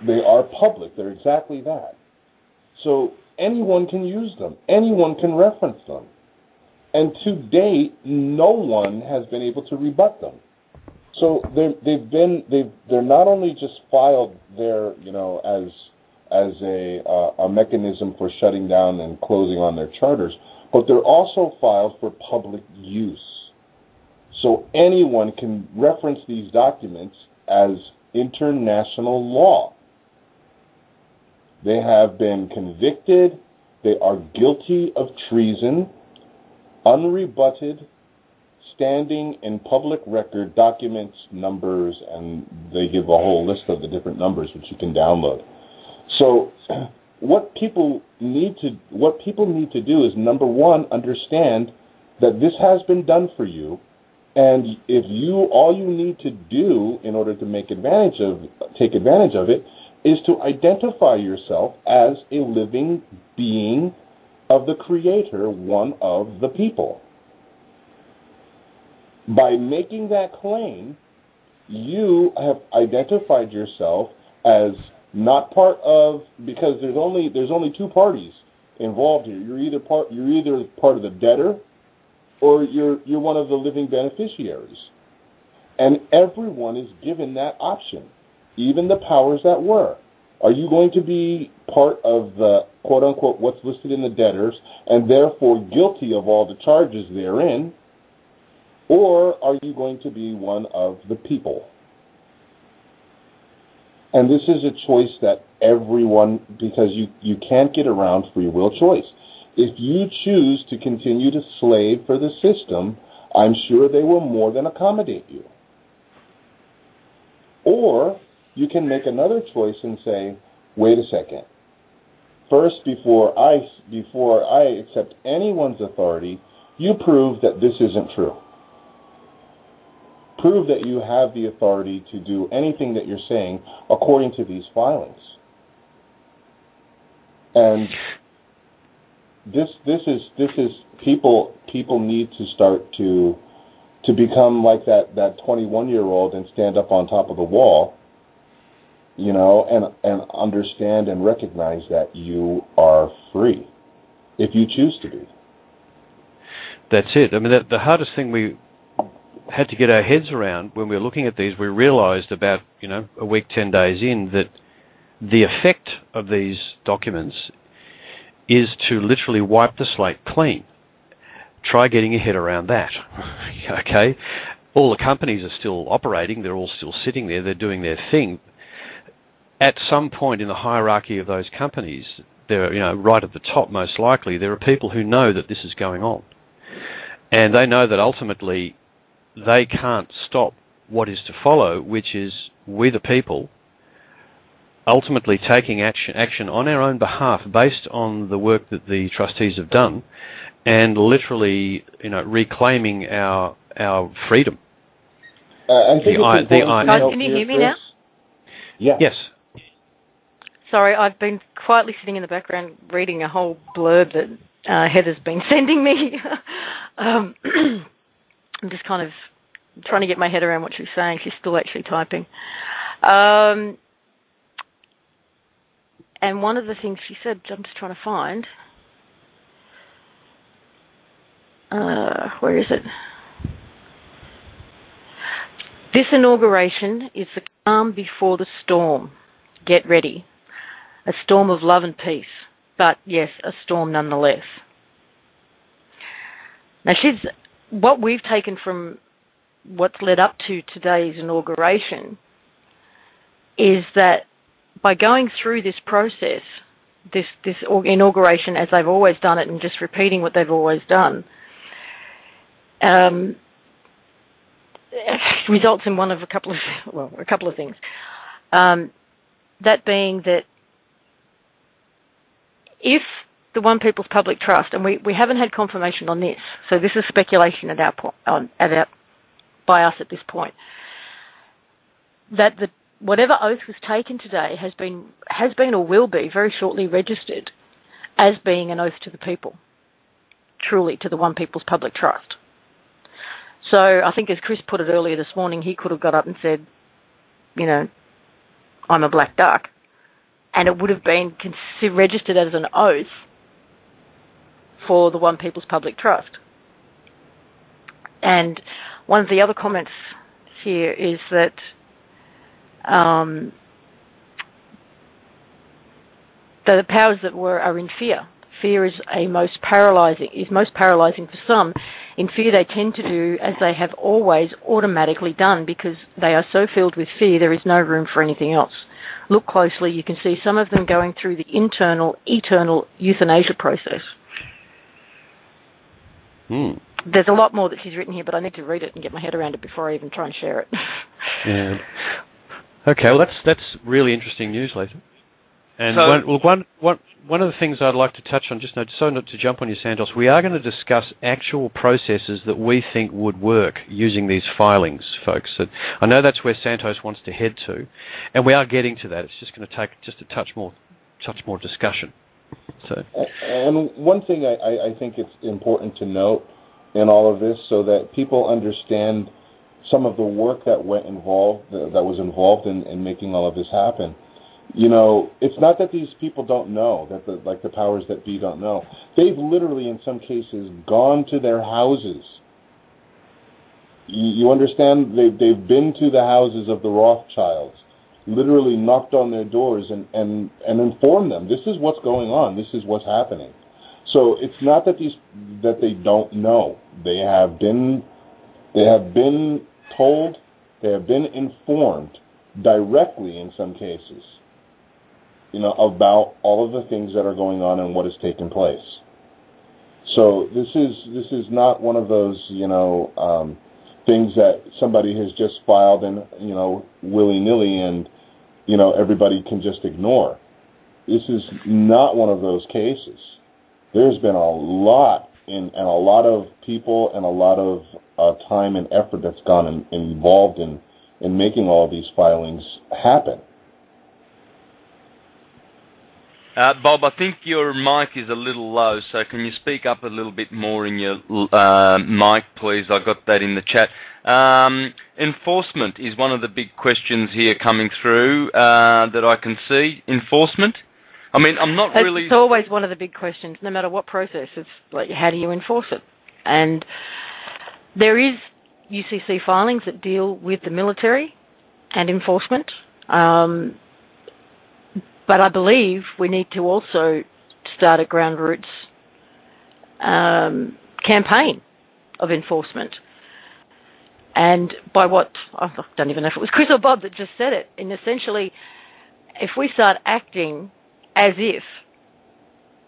they are public. They're exactly that. So anyone can use them. Anyone can reference them. And to date, no one has been able to rebut them. So they're not only just filed there, as a mechanism for shutting down and closing on their charters, but they're also filed for public use. So anyone can reference these documents as international law. They have been convicted. They are guilty of treason, unrebutted, standing in public record, documents, numbers, and they give a whole list of the different numbers which you can download. So what people need to do is, number one, understand that this has been done for you, and all you need to do in order to take advantage of it is to identify yourself as a living being of the Creator, one of the people. By making that claim, you have identified yourself as not part of, because there's only two parties involved here. You're either part of the debtor, or you're one of the living beneficiaries. And everyone is given that option, even the powers that were. Are you going to be part of the quote unquote what's listed in the debtors and therefore guilty of all the charges therein? Or are you going to be one of the people? And this is a choice that everyone, because you can't get around free will choice. If you choose to continue to slave for the system, I'm sure they will more than accommodate you. Or you can make another choice and say, wait a second. First, before I accept anyone's authority, you prove that this isn't true. Prove that you have the authority to do anything that you're saying according to these filings. And this is people need to start to become like that 21-year-old and stand up on top of the wall, and understand and recognize that you are free if you choose to be. That's it. I mean, the hardest thing we had to get our heads around when we were looking at these, we realized about, a week, 10 days in, that the effect of these documents is to literally wipe the slate clean. Try getting your head around that. Okay? All the companies are still operating. They're all still sitting there. They're doing their thing. At some point in the hierarchy of those companies, they're, right at the top most likely, there are people who know that this is going on. And they know that ultimately they can't stop what is to follow, which is we the people ultimately taking action on our own behalf based on the work that the trustees have done, and literally, reclaiming our freedom. I think Guys, can you hear me now? Yeah. Yes. Sorry, I've been quietly sitting in the background reading a whole blurb that Heather's been sending me. I'm just kind of trying to get my head around what she's saying. She's still actually typing. And one of the things she said, I'm just trying to find. Where is it? This inauguration is the calm before the storm. Get ready. A storm of love and peace. But, yes, a storm nonetheless. Now, what we've taken from what's led up to today's inauguration is that by going through this process, this inauguration as they've always done it and just repeating what they've always done, results in a couple of things. That being that if the One People's Public Trust, and we haven't had confirmation on this, so this is speculation by us at this point, that whatever oath was taken today has been or will be very shortly registered as being an oath to the people, truly to the One People's Public Trust. So I think as Chris put it earlier this morning, he could have got up and said, I'm a black duck, and it would have been registered as an oath for the One People's Public Trust. And one of the other comments here is that the powers that are in fear. Fear is most paralyzing for some. In fear, they tend to do as they have always automatically done, because they are so filled with fear there is no room for anything else. Look closely, you can see some of them going through the eternal euthanasia process. There's a lot more that she's written here, but I need to read it and get my head around it before I even try and share it. Yeah. Okay, well that's really interesting news, Lathan. And one of the things I'd like to touch on, just so not to jump on you, Santos, we are going to discuss actual processes that we think would work using these filings, folks. I know that's where Santos wants to head to, and we are getting to that. It's just going to take just a touch more discussion. So, and one thing I think it's important to note in all of this, so that people understand some of the work that was involved in making all of this happen. It's not that these people don't know, that the powers that be don't know. They've literally, in some cases, gone to their houses. You understand? They've been to the houses of the Rothschilds, literally knocked on their doors and informed them, this is what's going on, this is what's happening. So it's not that they don't know. They have been told, they have been informed directly in some cases, about all of the things that are going on and what has taken place. So this is not one of those, things that somebody has just filed and, willy-nilly and, everybody can just ignore. This is not one of those cases. There's been a lot and a lot of people and a lot of time and effort that's gone involved in making all of these filings happen. Bob, I think your mic is a little low, so can you speak up a little bit more in your mic, please? I got that in the chat. Enforcement is one of the big questions here coming through that I can see. Enforcement? I mean, I'm not really... It's always one of the big questions, no matter what process. It's like, how do you enforce it? And there is UCC filings that deal with the military and enforcement. But I believe we need to also start a ground roots campaign of enforcement. And by what, I don't even know if it was Chris or Bob that just said it, and essentially, if we start acting as if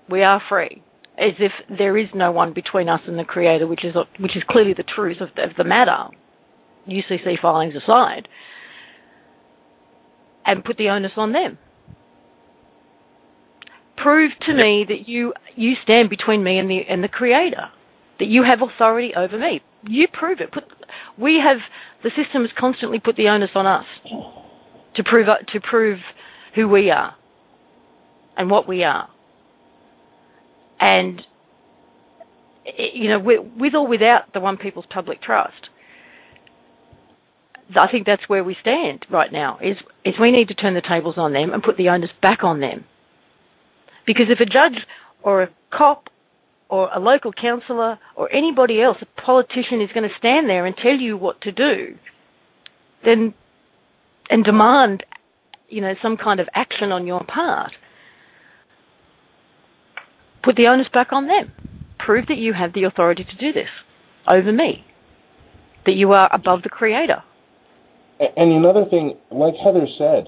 we are free, as if there is no one between us and the Creator, which is clearly the truth of the matter, UCC filings aside, and put the onus on them. Prove to me that you stand between me and the Creator, that you have authority over me. You prove it. The system has constantly put the onus on us to prove who we are and what we are. And with or without the One People's Public Trust, I think that's where we stand right now. Is we need to turn the tables on them and put the onus back on them. Because if a judge or a cop or a local councillor or anybody else, a politician, is going to stand there and tell you what to do, then and demand, some kind of action on your part, put the onus back on them. Prove that you have the authority to do this over me, that you are above the Creator. And another thing, like Heather said,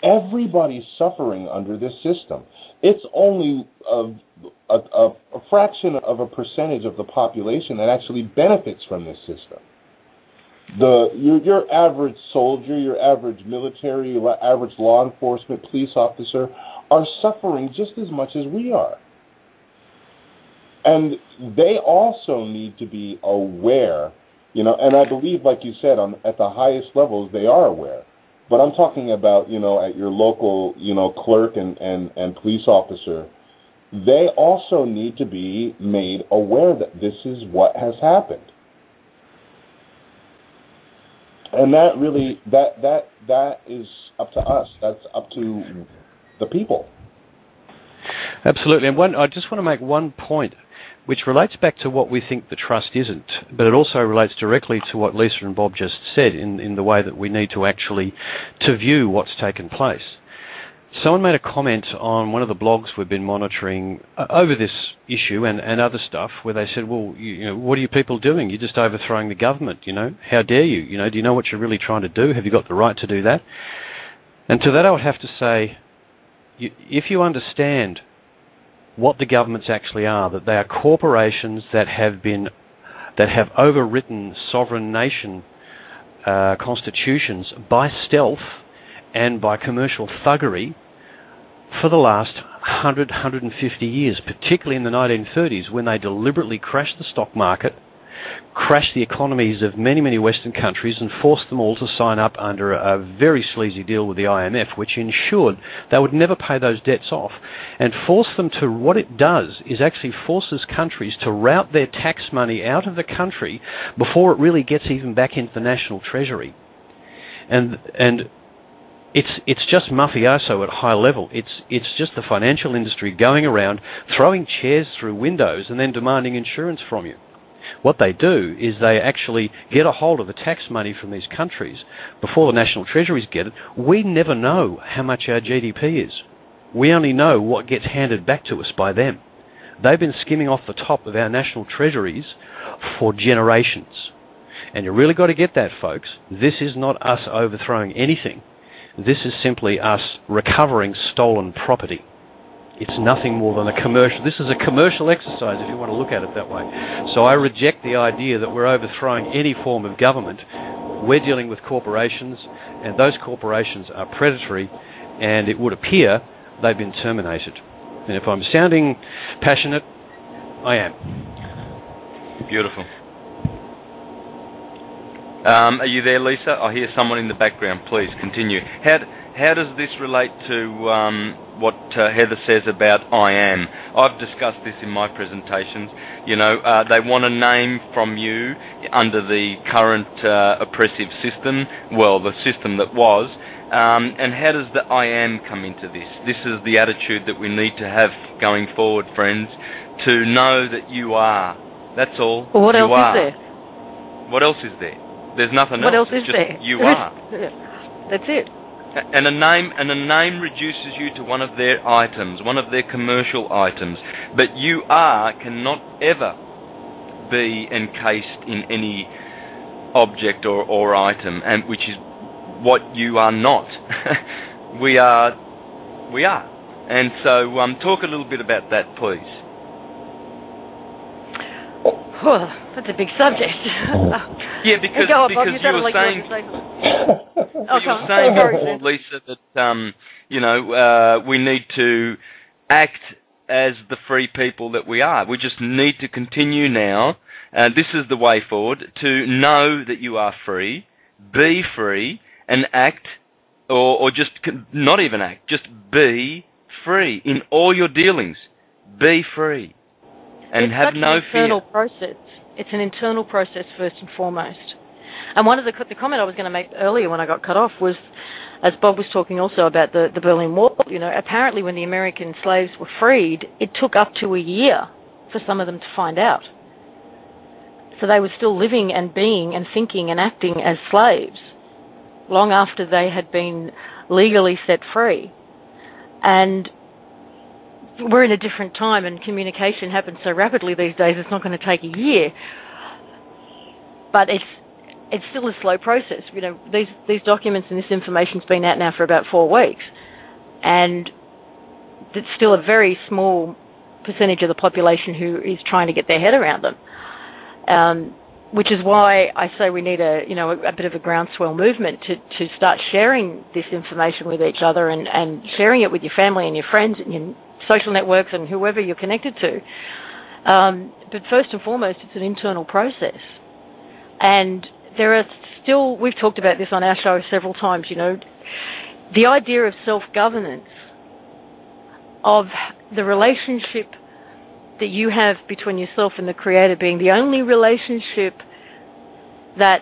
everybody's suffering under this system. It's only a fraction of a percentage of the population that actually benefits from this system. Your average soldier, your average military, your average law enforcement, police officer are suffering just as much as we are. And they also need to be aware, and I believe, like you said, at the highest levels, they are aware. But I'm talking about, at your local, clerk and police officer, they also need to be made aware that this is what has happened. And that really, that is up to us. That's up to the people. Absolutely. And I just want to make one point, which relates back to what we think the trust isn't, but it also relates directly to what Lisa and Bob just said in the way that we need to actually to view what's taken place. Someone made a comment on one of the blogs we've been monitoring over this issue and other stuff, where they said, well, what are you people doing? You're just overthrowing the government, How dare you? Do you know what you're really trying to do? Have you got the right to do that? And to that I would have to say, if you understand what the governments actually are, that they are corporations that have overwritten sovereign nation constitutions by stealth and by commercial thuggery for the last 150 years, particularly in the 1930s, when they deliberately crashed the stock market, crashed the economies of many, many Western countries, and forced them all to sign up under a very sleazy deal with the IMF, which ensured they would never pay those debts off, and forced them to, what it does is actually forces countries to route their tax money out of the country before it really gets even back into the national treasury. And it's just mafioso at high level. It's just the financial industry going around throwing chairs through windows and then demanding insurance from you. What they do is they actually get a hold of the tax money from these countries before the national treasuries get it. We never know how much our GDP is. We only know what gets handed back to us by them. They've been skimming off the top of our national treasuries for generations. And you really got to get that, folks. This is not us overthrowing anything. This is simply us recovering stolen property. It's nothing more than a commercial. This is a commercial exercise, if you want to look at it that way. So I reject the idea that we're overthrowing any form of government. We're dealing with corporations, and those corporations are predatory, and it would appear they've been terminated. And if I'm sounding passionate, I am. Beautiful. Are you there, Lisa? I hear someone in the background. Please continue. how does this relate to what Heather says about I am? I've discussed this in my presentations. You know, they want a name from you under the current oppressive system, well, the system that was, and how does the I am come into this? This is the attitude that we need to have going forward, friends, to know that you are. That's all. Well, what you else are. is there? What else is there? There's nothing else. What else It's is just there? You are. That's it. And a name reduces you to one of their items, one of their commercial items. But you are cannot ever be encased in any object or item, and which is what you are not. We are. And so talk a little bit about that, please. Oh, that's a big subject. Yeah, because you were saying before, Lisa, that we need to act as the free people that we are. We just need to continue now. This is the way forward, to know that you are free, be free, and act, or just not even act, just be free in all your dealings. Be free. And have no fear. It's an internal process first and foremost. And one of the comment I was going to make earlier when I got cut off was, as Bob was talking also about the Berlin Wall, apparently when the American slaves were freed, it took up to a year for some of them to find out. So they were still living and being and thinking and acting as slaves long after they had been legally set free. And we're in a different time, and communication happens so rapidly these days, it's not going to take a year. But it's still a slow process. These documents and this information's been out now for about 4 weeks, and it's still a very small percentage of the population who is trying to get their head around them. Which is why I say we need a bit of a groundswell movement to start sharing this information with each other and sharing it with your family and your friends and your social networks and whoever you're connected to. But first and foremost, it's an internal process. And there are still, we've talked about this on our show several times, the idea of self-governance, of the relationship that you have between yourself and the Creator being the only relationship that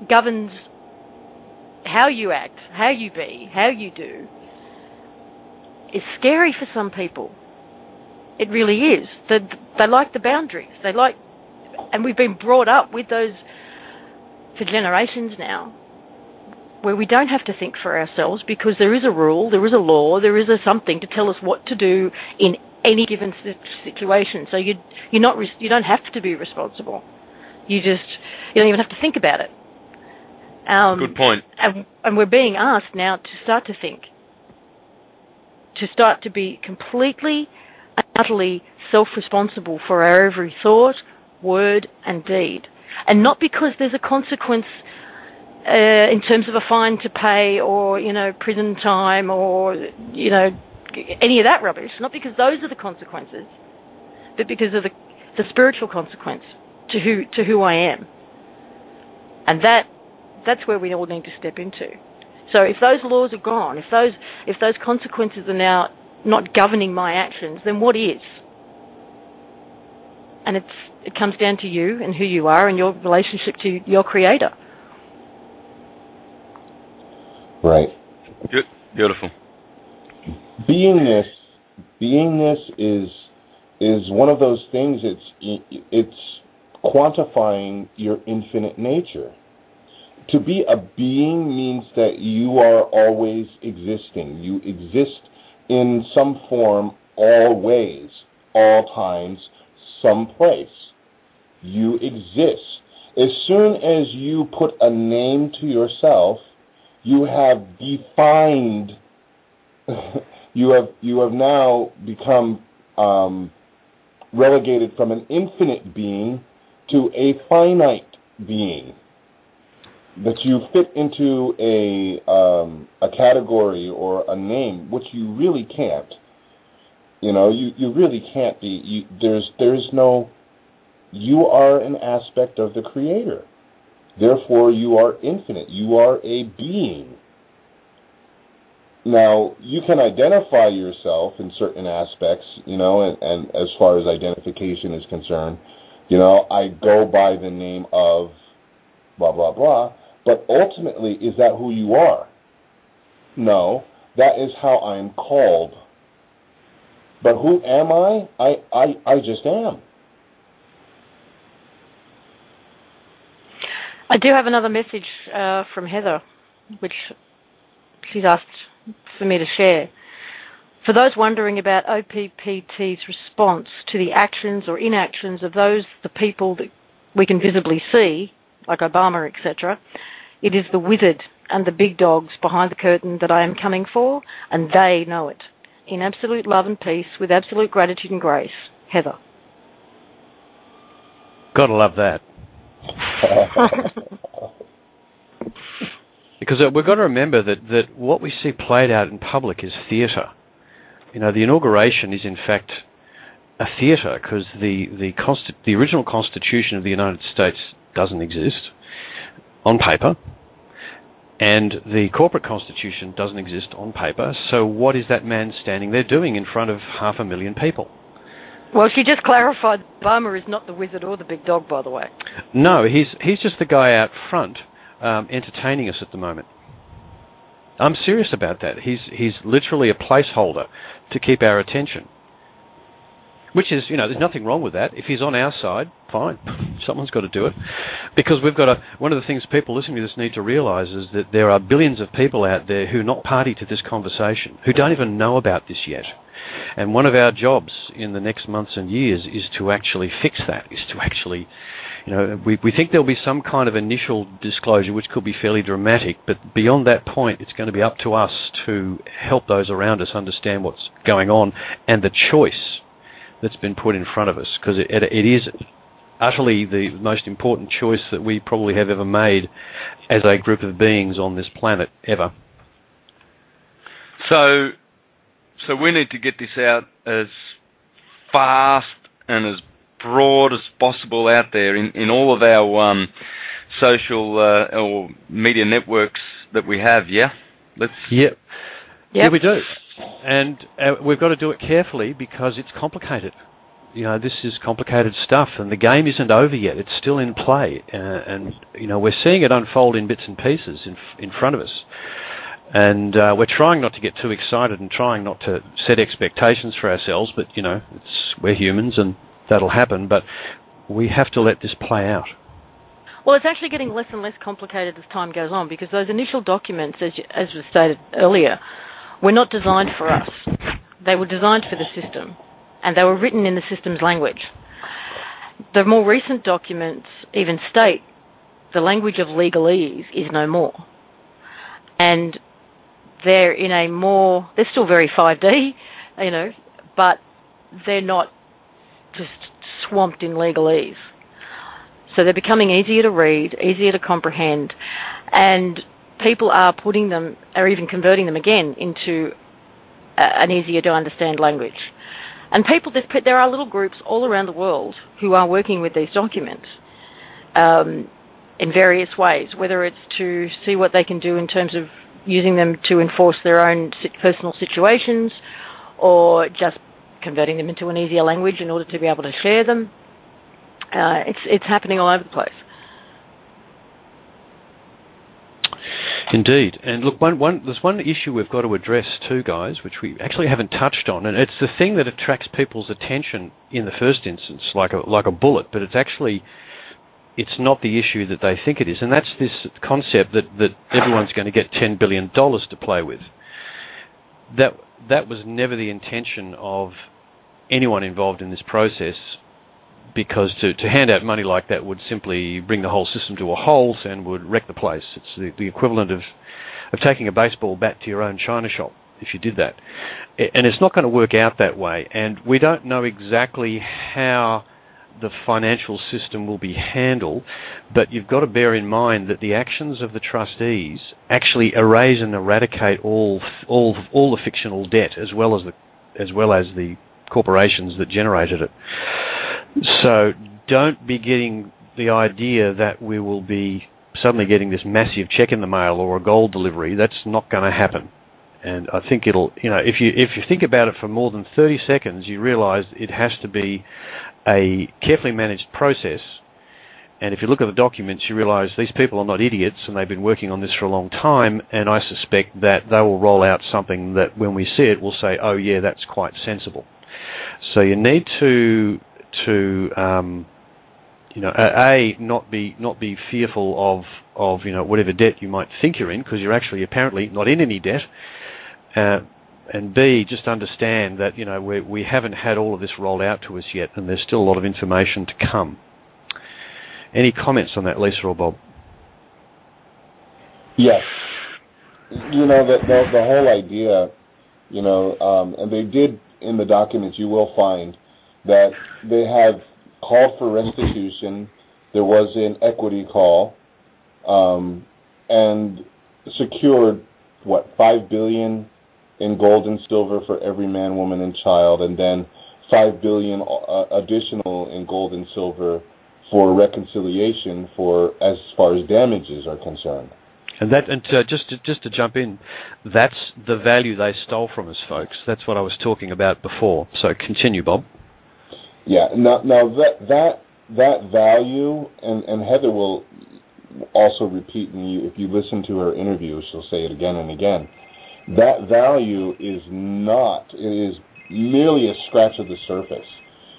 governs how you act, how you be, how you do, is scary for some people. It really is. They like the boundaries. And we've been brought up with those for generations now, where we don't have to think for ourselves because there is a rule, there is a law, there is something to tell us what to do in any given situation. So you don't have to be responsible. You don't even have to think about it. Good point. And we're being asked now to start to think, to start to be completely and utterly self-responsible for our every thought, word, and deed. And not because there's a consequence in terms of a fine to pay or, prison time or, any of that rubbish. Not because those are the consequences, but because of the spiritual consequence to who I am. And that's where we all need to step into. So if those laws are gone, if those consequences are now not governing my actions, then what is? And it comes down to you and who you are and your relationship to your Creator. Right. Good. Beautiful. Beingness is one of those things. It's quantifying your infinite nature. To be a being means that you are always existing. You exist in some form, always, all times, someplace. You exist. As soon as you put a name to yourself, you have defined. You have now become relegated from an infinite being to a finite being. That you fit into a category or a name, which you really can't. You really can't be. There's no. You are an aspect of the Creator. Therefore, you are infinite. You are a being. Now, you can identify yourself in certain aspects, and as far as identification is concerned, I go by the name of blah, blah, blah, but ultimately, is that who you are? No, that is how I'm called. But who am I? I just am. I do have another message from Heather, which she's asked for me to share. For those wondering about OPPT's response to the actions or inactions of the people that we can visibly see, like Obama, etc., it is the wizard and the big dogs behind the curtain that I am coming for, and they know it. In absolute love and peace, with absolute gratitude and grace, Heather. Gotta love that. Because we've got to remember that what we see played out in public is theatre. The inauguration is in fact a theatre, because the original Constitution of the United States doesn't exist on paper, and the corporate constitution doesn't exist on paper. So what is that man standing there doing in front of 500,000 people? Well, she just clarified Obama is not the wizard or the big dog, by the way. No, he's just the guy out front entertaining us at the moment. I'm serious about that. He's literally a placeholder to keep our attention. Which is, there's nothing wrong with that. If he's on our side, fine. Someone's got to do it. Because one of the things people listening to this need to realise is that there are billions of people out there who are not party to this conversation, who don't even know about this yet. And one of our jobs in the next months and years is to actually fix that, is to actually, we think there'll be some kind of initial disclosure which could be fairly dramatic, but beyond that point, it's going to be up to us to help those around us understand what's going on and the choice that's been put in front of us, because it is utterly the most important choice that we probably have ever made as a group of beings on this planet, ever. So we need to get this out as fast and as broad as possible out there in all of our social or media networks that we have, yeah? Yep. Yeah, we do. And we've got to do it carefully because it's complicated. This is complicated stuff, and the game isn't over yet. It's still in play. And we're seeing it unfold in bits and pieces in front of us. And we're trying not to get too excited and trying not to set expectations for ourselves, but, we're humans and that'll happen, but we have to let this play out. Well, it's actually getting less and less complicated as time goes on, because those initial documents, as was stated earlier, were not designed for us. They were designed for the system, and they were written in the system's language. The more recent documents even state the language of legalese is no more. And they're they're still very 5D, but they're not just swamped in legalese. So they're becoming easier to read, easier to comprehend, and people are even converting them again into an easier to understand language. And there are little groups all around the world who are working with these documents in various ways, whether it's to see what they can do in terms of using them to enforce their own personal situations, or just converting them into an easier language in order to be able to share them. It's happening all over the place. Indeed. And look, there's one issue we've got to address too, guys, which we actually haven't touched on, and it's the thing that attracts people's attention in the first instance, like a bullet, but it's not the issue that they think it is, and that's this concept that everyone's going to get $10 billion to play with. That was never the intention of anyone involved in this process, because to hand out money like that would simply bring the whole system to a halt and would wreck the place. It's the equivalent of taking a baseball bat to your own china shop if you did that. And it's not going to work out that way, and we don't know exactly how the financial system will be handled, but you've got to bear in mind that the actions of the trustees actually erase and eradicate all the fictional debt, as well as the corporations that generated it. So don't be getting the idea that we will be suddenly getting this massive check in the mail or a gold delivery. That's not going to happen. And I think it'll, if you think about it for more than 30 seconds, you realise it has to be a carefully managed process. And if you look at the documents, you realise these people are not idiots, and they've been working on this for a long time. And I suspect that they will roll out something that, when we see it, we'll say, "Oh yeah, that's quite sensible." So you need to not be fearful of whatever debt you might think you're in, because you're actually apparently not in any debt. And B, just understand that we haven't had all of this rolled out to us yet, and there's still a lot of information to come. Any comments on that, Lisa or Bob? Yes. The whole idea, and they did in the documents, you will find that they have called for restitution. There was an equity call, and secured, $5 billion in gold and silver for every man, woman, and child, and then $5 billion additional in gold and silver for reconciliation as far as damages are concerned. And just to jump in, that's the value they stole from us, folks. That's what I was talking about before. So continue, Bob. Yeah. Now that value, and Heather will also repeat, if you listen to her interview, she'll say it again and again. That value is merely a scratch of the surface,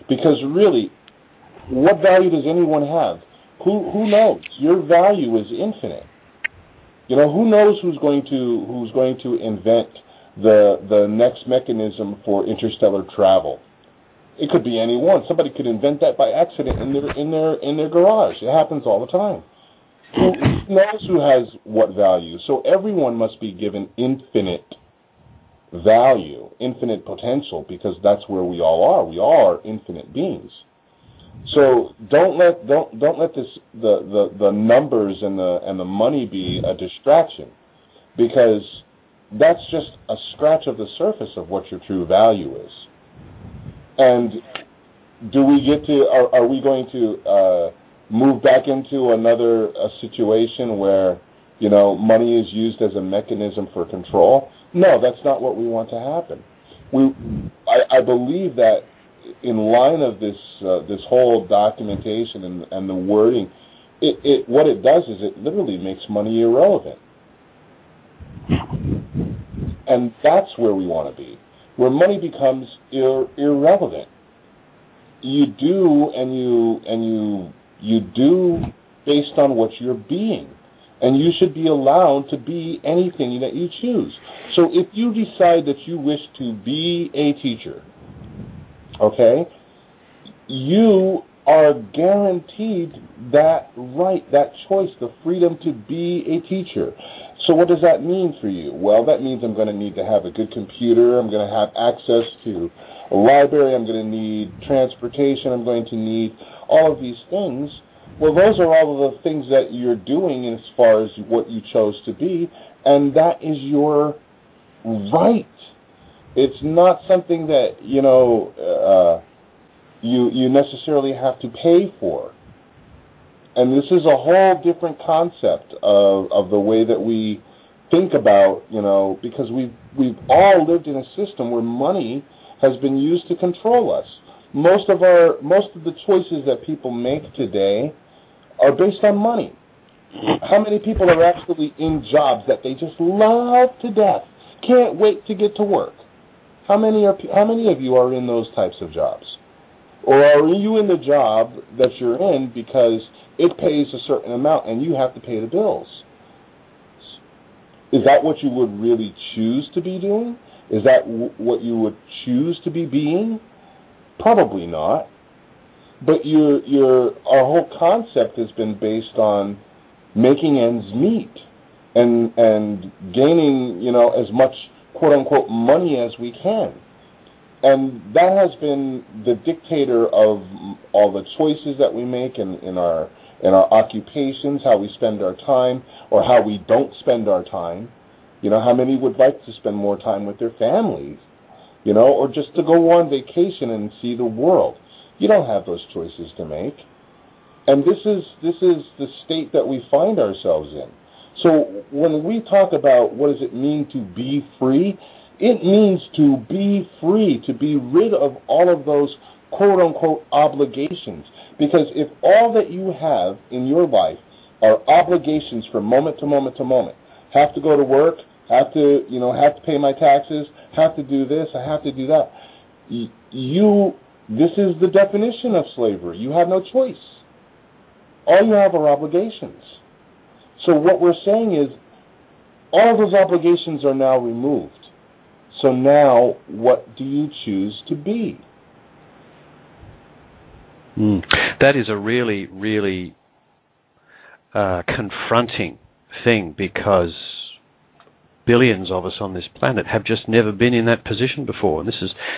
because really, what value does anyone have? Who knows? Your value is infinite. Who knows who's going to invent the next mechanism for interstellar travel? It could be anyone. Somebody could invent that by accident in their garage. It happens all the time. Who knows who has what value? So everyone must be given infinite value, infinite potential, because that's where we all are. We all are infinite beings. So don't let this the numbers and the money be a distraction, because that's just a scratch of the surface of what your true value is. And are we going to move back into another situation where money is used as a mechanism for control? No, that's not what we want to happen. I believe that in line of this whole documentation and the wording, what it does is it literally makes money irrelevant. And that's where we want to be, where money becomes irrelevant. You do and you do based on what you're being, and you should be allowed to be anything that you choose. So if you decide that you wish to be a teacher, okay, you are guaranteed that right, that choice, the freedom to be a teacher. So what does that mean for you? Well, that means I'm going to need to have a good computer. I'm going to have access to a library. I'm going to need transportation. I'm going to need all of these things. Well, those are all of the things that you're doing as far as what you chose to be, and that is your right. It's not something that, you necessarily have to pay for. And this is a whole different concept of the way that we think about, because we've all lived in a system where money has been used to control us. Most of the choices that people make today are based on money. How many people are actually in jobs that they just love to death, can't wait to get to work? How many of you are in those types of jobs? Or are you in the job that you're in because it pays a certain amount and you have to pay the bills? Is that what you would really choose to be doing? Is that what you would choose to be being? Probably not. But our whole concept has been based on making ends meet and gaining, as much quote-unquote money as we can. And that has been the dictator of all the choices that we make in our occupations, how we spend our time, or how we don't spend our time. How many would like to spend more time with their families, or just to go on vacation and see the world. You don't have those choices to make. And this is the state that we find ourselves in. So when we talk about what does it mean to be free, it means to be free, to be rid of all of those quote-unquote obligations. Because if all that you have in your life are obligations from moment to moment to moment, have to go to work, have to pay my taxes, have to do this, I have to do that, this is the definition of slavery. You have no choice. All you have are obligations. So what we're saying is all those obligations are now removed. So now what do you choose to be? That is a really, really confronting thing, because billions of us on this planet have just never been in that position before. And this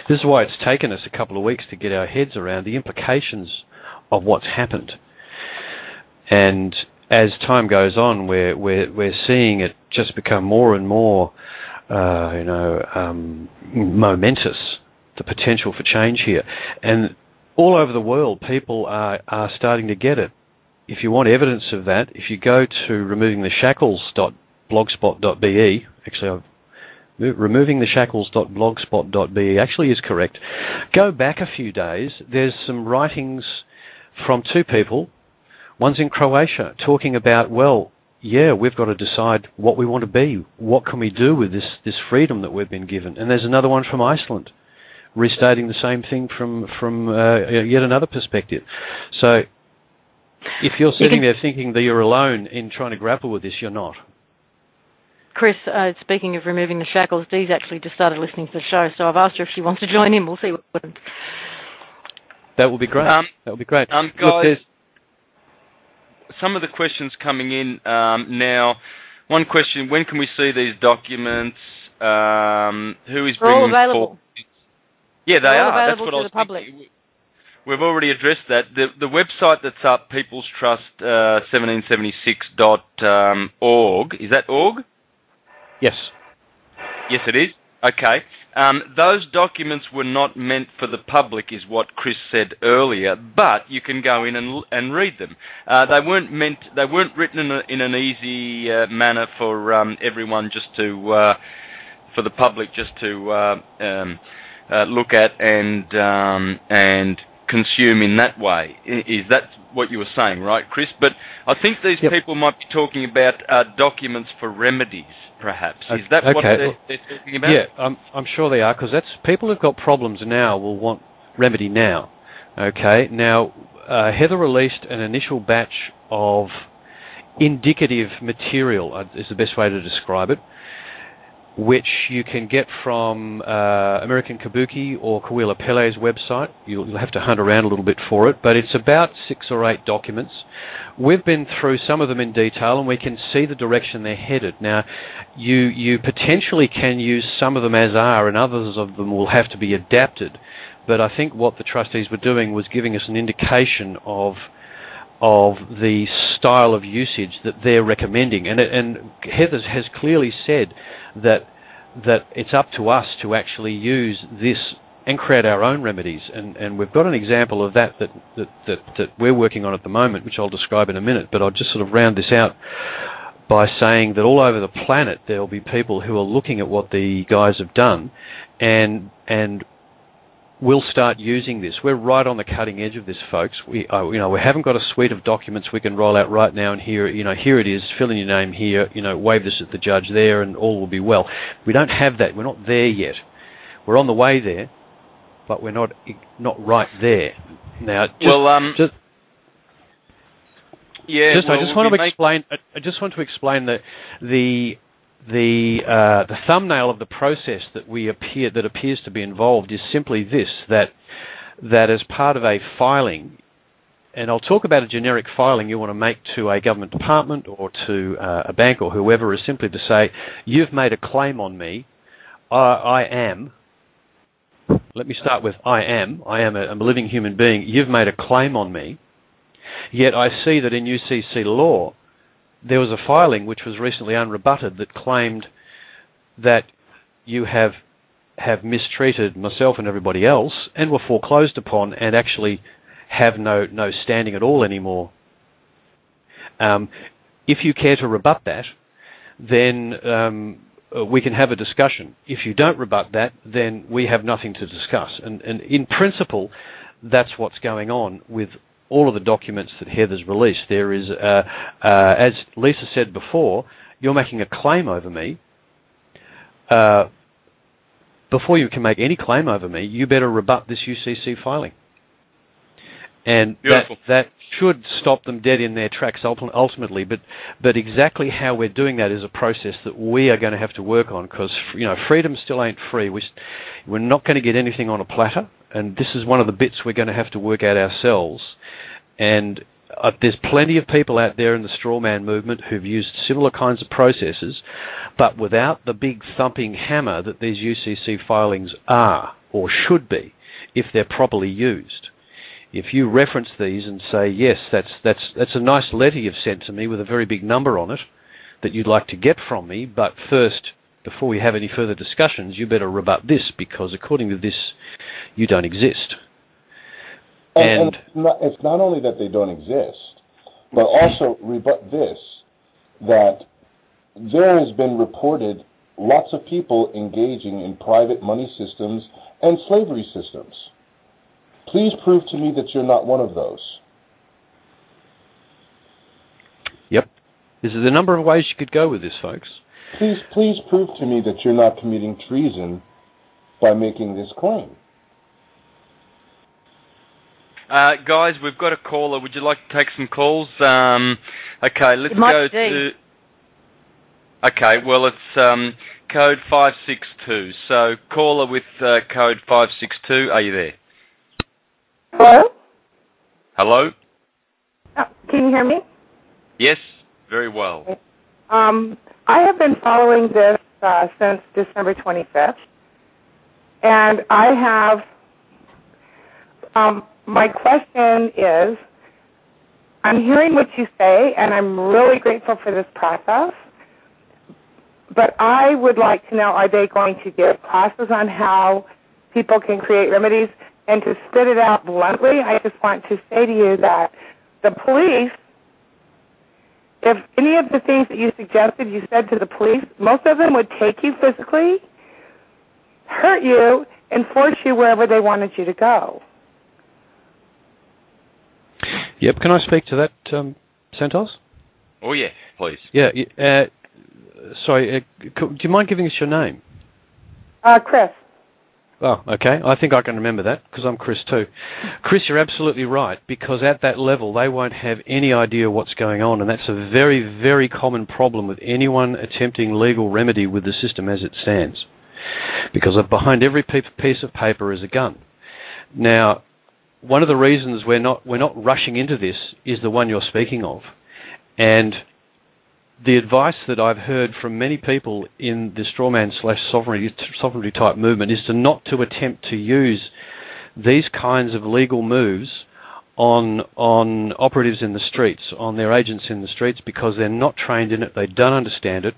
is why it's taken us a couple of weeks to get our heads around the implications of what's happened. And as time goes on, we're seeing it just become more and more momentous, the potential for change here. And all over the world, people are starting to get it. If you want evidence of that, if you go to removingtheshackles.blogspot.be, actually, removingtheshackles.blogspot.be actually is correct. Go back a few days. There's some writings from two people. One's in Croatia, talking about, we've got to decide what we want to be. What can we do with this freedom that we've been given? And there's another one from Iceland, restating the same thing from yet another perspective. So if you're sitting there thinking that you're alone in trying to grapple with this, you're not. Chris, speaking of removing the shackles, Dee's actually just started listening to the show, so I've asked her if she wants to join in. We'll see what happens. That will be great. That will be great. Guys, some of the questions coming in now. One question: when can we see these documents? Who is bringing them forward? Yeah, they are. Available that's what I was to the public. thinking. We've already addressed that. The website that's up, People's Trust 1776.org. Is that org? Yes. Yes, it is. Okay. Those documents were not meant for the public, is what Chris said earlier. But you can go in and read them. They weren't written in an easy manner for everyone just to for the public just to look at and consume in that way. Is that what you were saying, right, Chris? But I think these people might be talking about documents for remedies, perhaps. Is that what they're talking about? Yeah, I'm sure they are, because people who've got problems now will want remedy now. Okay, now Heather released an initial batch of indicative material, is the best way to describe it, which you can get from American Kabuki or Kawila Pele's website. You'll have to hunt around a little bit for it, but it's about 6 or 8 documents. We've been through some of them in detail, and we can see the direction they're headed. Now, you potentially can use some of them as are, and others of them will have to be adapted. But I think what the trustees were doing was giving us an indication of the style of usage that they're recommending. And Heather has clearly said that it's up to us to actually use this and create our own remedies. And we've got an example of that we're working on at the moment, which I'll describe in a minute, but I'll just sort of round this out by saying that all over the planet there will be people who are looking at what the guys have done and we'll start using this. We're right on the cutting edge of this, folks. We haven't got a suite of documents we can roll out right now and here it is, fill in your name here, wave this at the judge there and all will be well. We don't have that. We're not there yet. We're on the way there, but we're not right there. Now, I just want to explain the thumbnail of the process that appears to be involved is simply this: that as part of a filing, and I'll talk about a generic filing you want to make to a government department or to a bank or whoever, is simply to say, you've made a claim on me. Let me start with I am a living human being. You've made a claim on me. Yet I see that in UCC law, there was a filing which was recently unrebutted that claimed that you have mistreated myself and everybody else and were foreclosed upon and actually have no standing at all anymore. If you care to rebut that, then we can have a discussion. If you don't rebut that, then we have nothing to discuss. And in principle, that's what's going on with all of the documents that Heather's released. There is, as Lisa said before, you're making a claim over me. Before you can make any claim over me, you better rebut this UCC filing. And that should stop them dead in their tracks ultimately. But exactly how we're doing that is a process that we are going to have to work on, because freedom still ain't free. We're not going to get anything on a platter, and this is one of the bits we're going to have to work out ourselves. And there's plenty of people out there in the straw man movement who've used similar kinds of processes, but without the big thumping hammer that these UCC filings are or should be if they're properly used. If you reference these and say, yes, that's a nice letter you've sent to me with a very big number on it that you'd like to get from me, but first, before we have any further discussions, you better rebut this, because according to this, you don't exist. And it's not only that they don't exist, but also rebut this, that there has been reported lots of people engaging in private money systems and slavery systems. Please prove to me that you're not one of those. Yep. There's a number of ways you could go with this, folks. Please prove to me that you're not committing treason by making this claim. Guys, we've got a caller. Would you like to take some calls? Okay, let's go to... Okay, well, it's code 562. So, caller with code 562, are you there? Hello? Hello? Can you hear me? Yes, very well. I have been following this since December 25th, and I have, my question is, I'm hearing what you say, and I'm really grateful for this process, but I would like to know, are they going to give classes on how people can create remedies? And to spit it out bluntly, I just want to say to you that the police, if any of the things that you suggested, you said to the police, most of them would take you physically, hurt you, and force you wherever they wanted you to go. Yep, can I speak to that, Santos? Oh, yeah, please. Yeah, sorry, do you mind giving us your name? Chris. Oh, okay. I think I can remember that, because I'm Chris too. Chris, you're absolutely right, because at that level they won't have any idea what's going on, and that's a very, very common problem with anyone attempting legal remedy with the system as it stands, because behind every piece of paper is a gun. Now, one of the reasons we're not rushing into this is the one you're speaking of, and the advice that I've heard from many people in the strawman/sovereignty type movement is not to attempt to use these kinds of legal moves on operatives in the streets, on their agents in the streets, because they're not trained in it, they don't understand it.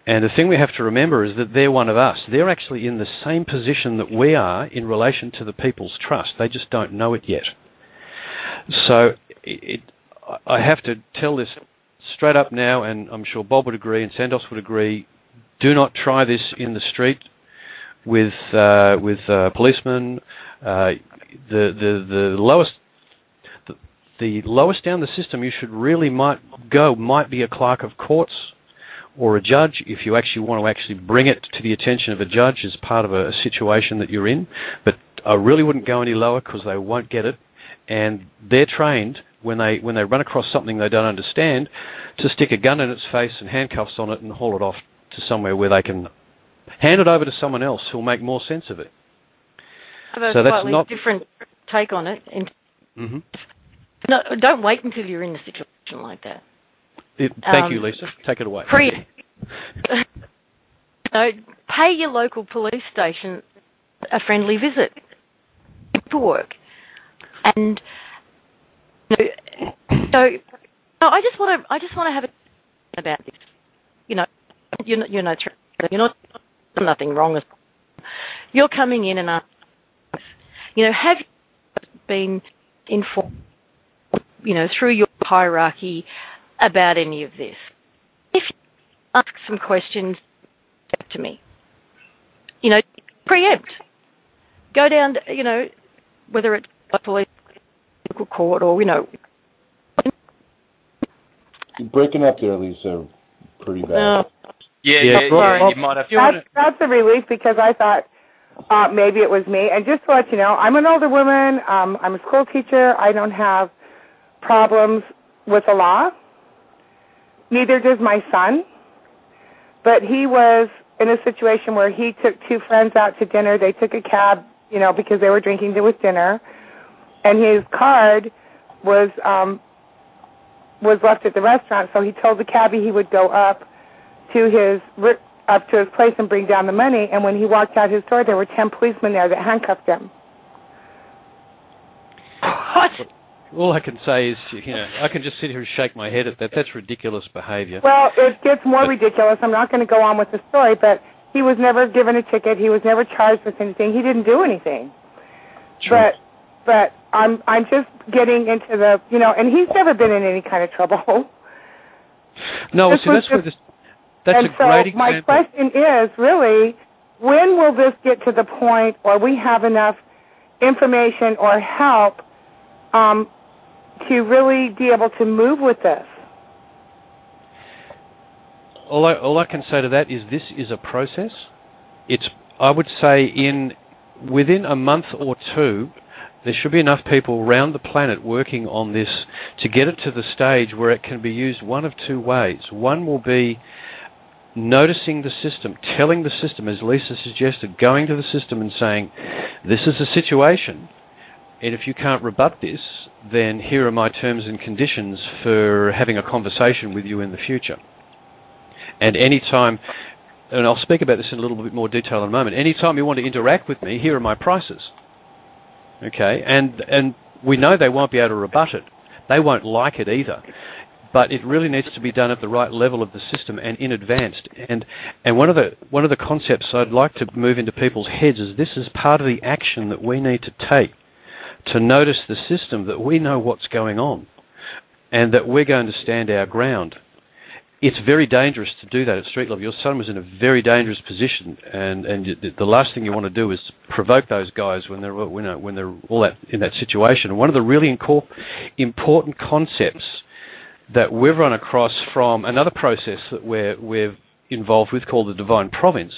And the thing we have to remember is that they're one of us. They're actually in the same position that we are in relation to the people's trust. They just don't know it yet. So I have to tell this straight up now, and I'm sure Bob would agree and Santos would agree, do not try this in the street with policemen. The lowest down the system you should really might be a clerk of courts or a judge, if you actually want to actually bring it to the attention of a judge as part of a situation that you're in. But I really wouldn't go any lower, because they won't get it, and they're trained when they run across something they don't understand to stick a gun in its face and handcuffs on it and haul it off to somewhere where they can hand it over to someone else who'll make more sense of it. I have a slightly different take on it. Mm-hmm. No, don't wait until you're in a situation like that. Thank you, Lisa. Take it away. Pay your local police station a friendly visit to work. And I just want to have a about this. You're not nothing wrong. You're coming in and have you been informed, through your hierarchy about any of this? If ask some questions to me. You know, preempt. Go down, you know, whether it's a police court or, you know. You're breaking up there, Lisa, pretty bad. Yeah, well, you might have to. That's a relief because I thought maybe it was me. And just to let you know, I'm an older woman. I'm a school teacher. I don't have problems with the law. Neither does my son. But he was in a situation where he took two friends out to dinner. They took a cab, you know, because they were drinking with dinner. And his card was left at the restaurant, so he told the cabbie he would go up to his place and bring down the money. And when he walked out his door, there were 10 policemen there that handcuffed him. What? All I can say is, you know, I can just sit here and shake my head at that. That's ridiculous behaviour. Well, it gets more ridiculous. I'm not going to go on with the story, but he was never given a ticket. He was never charged with anything. He didn't do anything. True. But I'm just getting into the, you know, and he's never been in any kind of trouble. No, see, that's where this. That's a great example. My question is really, when will this get to the point, or we have enough information or help to really be able to move with this? All I can say to that is this is a process. I would say within a month or two, there should be enough people around the planet working on this to get it to the stage where it can be used one of two ways. One will be noticing the system, telling the system, as Lisa suggested, going to the system and saying, this is the situation, and if you can't rebut this, then here are my terms and conditions for having a conversation with you in the future. And any time, and I'll speak about this in a little bit more detail in a moment, any time you want to interact with me, here are my prices. Okay, and we know they won't be able to rebut it. They won't like it either. But it really needs to be done at the right level of the system and in advance. And one of the concepts I'd like to move into people's heads is this is part of the action that we need to take to notice the system, that we know what's going on and that we're going to stand our ground. It's very dangerous to do that at street level. Your son was in a very dangerous position, and the last thing you want to do is provoke those guys when they're all in that situation. And one of the really important concepts that we've run across from another process that we're involved with called the Divine Province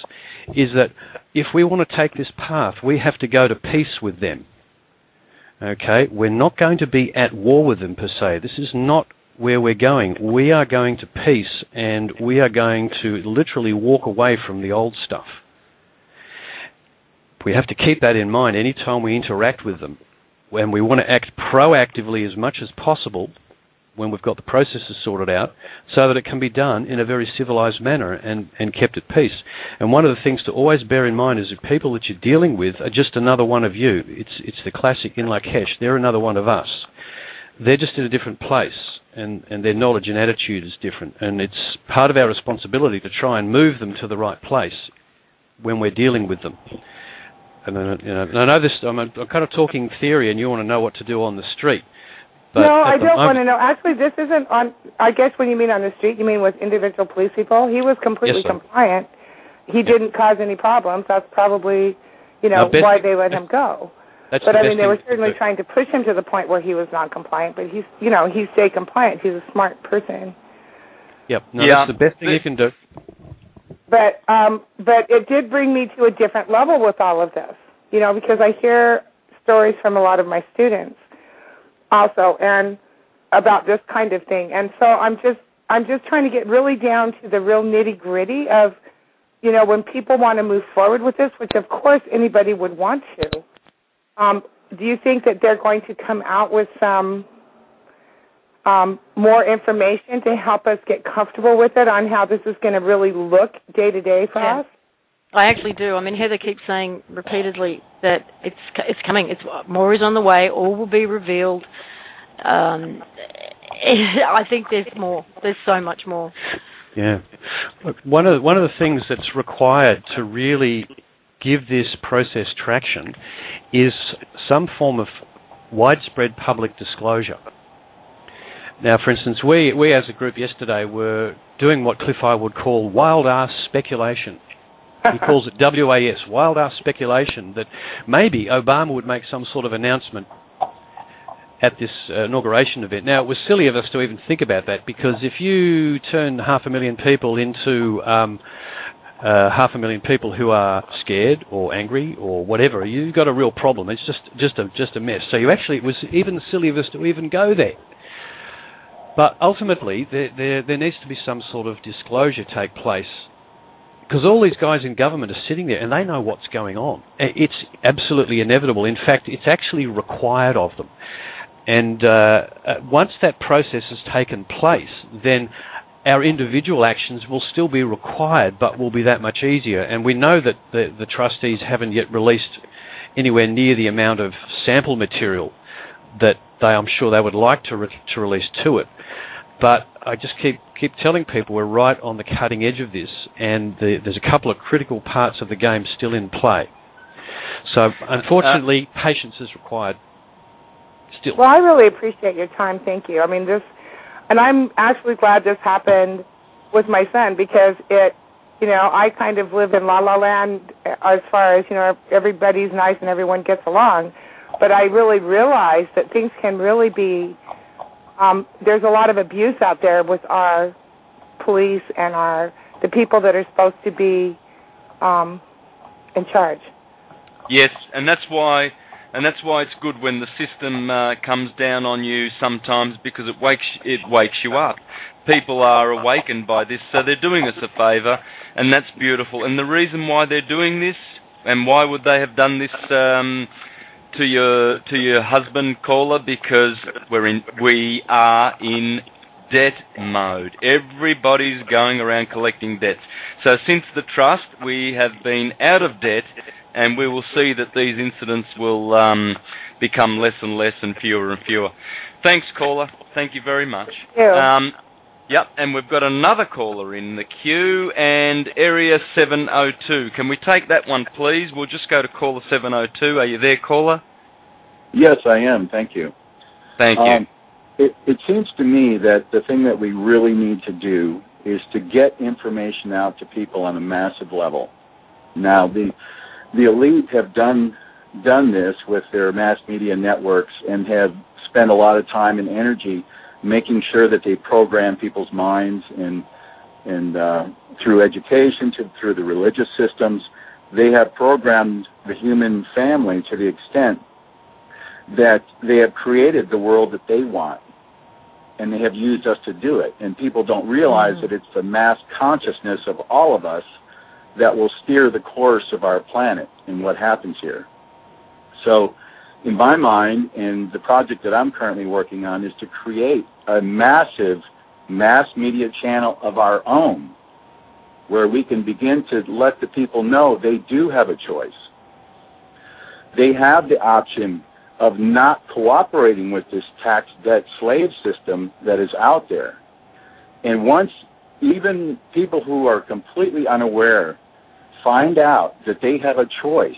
is that if we want to take this path, we have to go to peace with them. Okay, we're not going to be at war with them per se. This is not where we're going. We are going to peace, and we are going to literally walk away from the old stuff. We have to keep that in mind any time we interact with them. When we want to act proactively as much as possible when we've got the processes sorted out so that it can be done in a very civilized manner and kept at peace. And one of the things to always bear in mind is that people that you're dealing with are just another one of you. It's the classic in Lakesh. They're another one of us. They're just in a different place, and their knowledge and attitude is different. And it's part of our responsibility to try and move them to the right place when we're dealing with them. And I know this. I'm kind of talking theory, and you want to know what to do on the street. But no, I don't want to know. Actually, this isn't on, I guess when you mean on the street, you mean with individual police people. He was completely compliant. He didn't cause any problems. That's probably, why they let him go. But I mean, they were certainly trying to push him to the point where he was non-compliant, but he stayed compliant. He's a smart person. Yep. No, that's the best thing you can do. But it did bring me to a different level with all of this, because I hear stories from a lot of my students also, and about this kind of thing. And so I'm just trying to get really down to the real nitty-gritty of, when people want to move forward with this, which of course anybody would want to. Do you think that they're going to come out with some more information to help us get comfortable with it on how this is going to really look day to day for us? I actually do. I mean, Heather keeps saying repeatedly that it's coming. More is on the way. All will be revealed. I think there's more. There's so much more. Yeah. Look, one of the things that's required to really give this process traction is some form of widespread public disclosure. Now, for instance, we as a group yesterday were doing what Cliff I would call wild-ass speculation. He calls it WAS, wild-ass speculation, that maybe Obama would make some sort of announcement at this inauguration event. Now, it was silly of us to even think about that, because if you turn 500,000 people into 500,000 people who are scared or angry or whatever, you've got a real problem. It's just a mess. So it was even silly of us to even go there. But ultimately, there needs to be some sort of disclosure take place, because all these guys in government are sitting there and they know what's going on. It's absolutely inevitable. In fact, it's actually required of them. And once that process has taken place, then our individual actions will still be required, but will be that much easier. And we know that the trustees haven't yet released anywhere near the amount of sample material that I'm sure they would like to release to it. But I just keep telling people we're right on the cutting edge of this, and there's a couple of critical parts of the game still in play. So, unfortunately, patience is required still. Well, I really appreciate your time. Thank you. I mean, and I'm actually glad this happened with my son, because I kind of live in la-la land as far as, everybody's nice and everyone gets along. But I really realize that things can really be, there's a lot of abuse out there with our police and the people that are supposed to be in charge. Yes, and that's why it's good when the system comes down on you sometimes, because it wakes you up. People are awakened by this, so they're doing us a favour, and that's beautiful. And the reason why they're doing this, and why would they have done this to your husband, caller, because we are in debt mode. Everybody's going around collecting debts. So since the trust, we have been out of debt, and we will see that these incidents will become less and less and fewer and fewer. Thanks, caller. Thank you very much. Yeah. Yep, and we've got another caller in the queue, and area 702. Can we take that one, please? We'll just go to caller 702. Are you there, caller? Yes, I am. Thank you. Thank you. It seems to me that the thing that we really need to do is to get information out to people on a massive level. Now, the elite have done this with their mass media networks and have spent a lot of time and energy making sure that they program people's minds and through education, through the religious systems. They have programmed the human family to the extent that they have created the world that they want, and they have used us to do it. And people don't realize that it's the mass consciousness of all of us that will steer the course of our planet and what happens here. So, in my mind, and the project that I'm currently working on, is to create a massive mass media channel of our own, where we can begin to let the people know they do have a choice. They have the option of not cooperating with this tax debt slave system that is out there. And once even people who are completely unaware find out that they have a choice,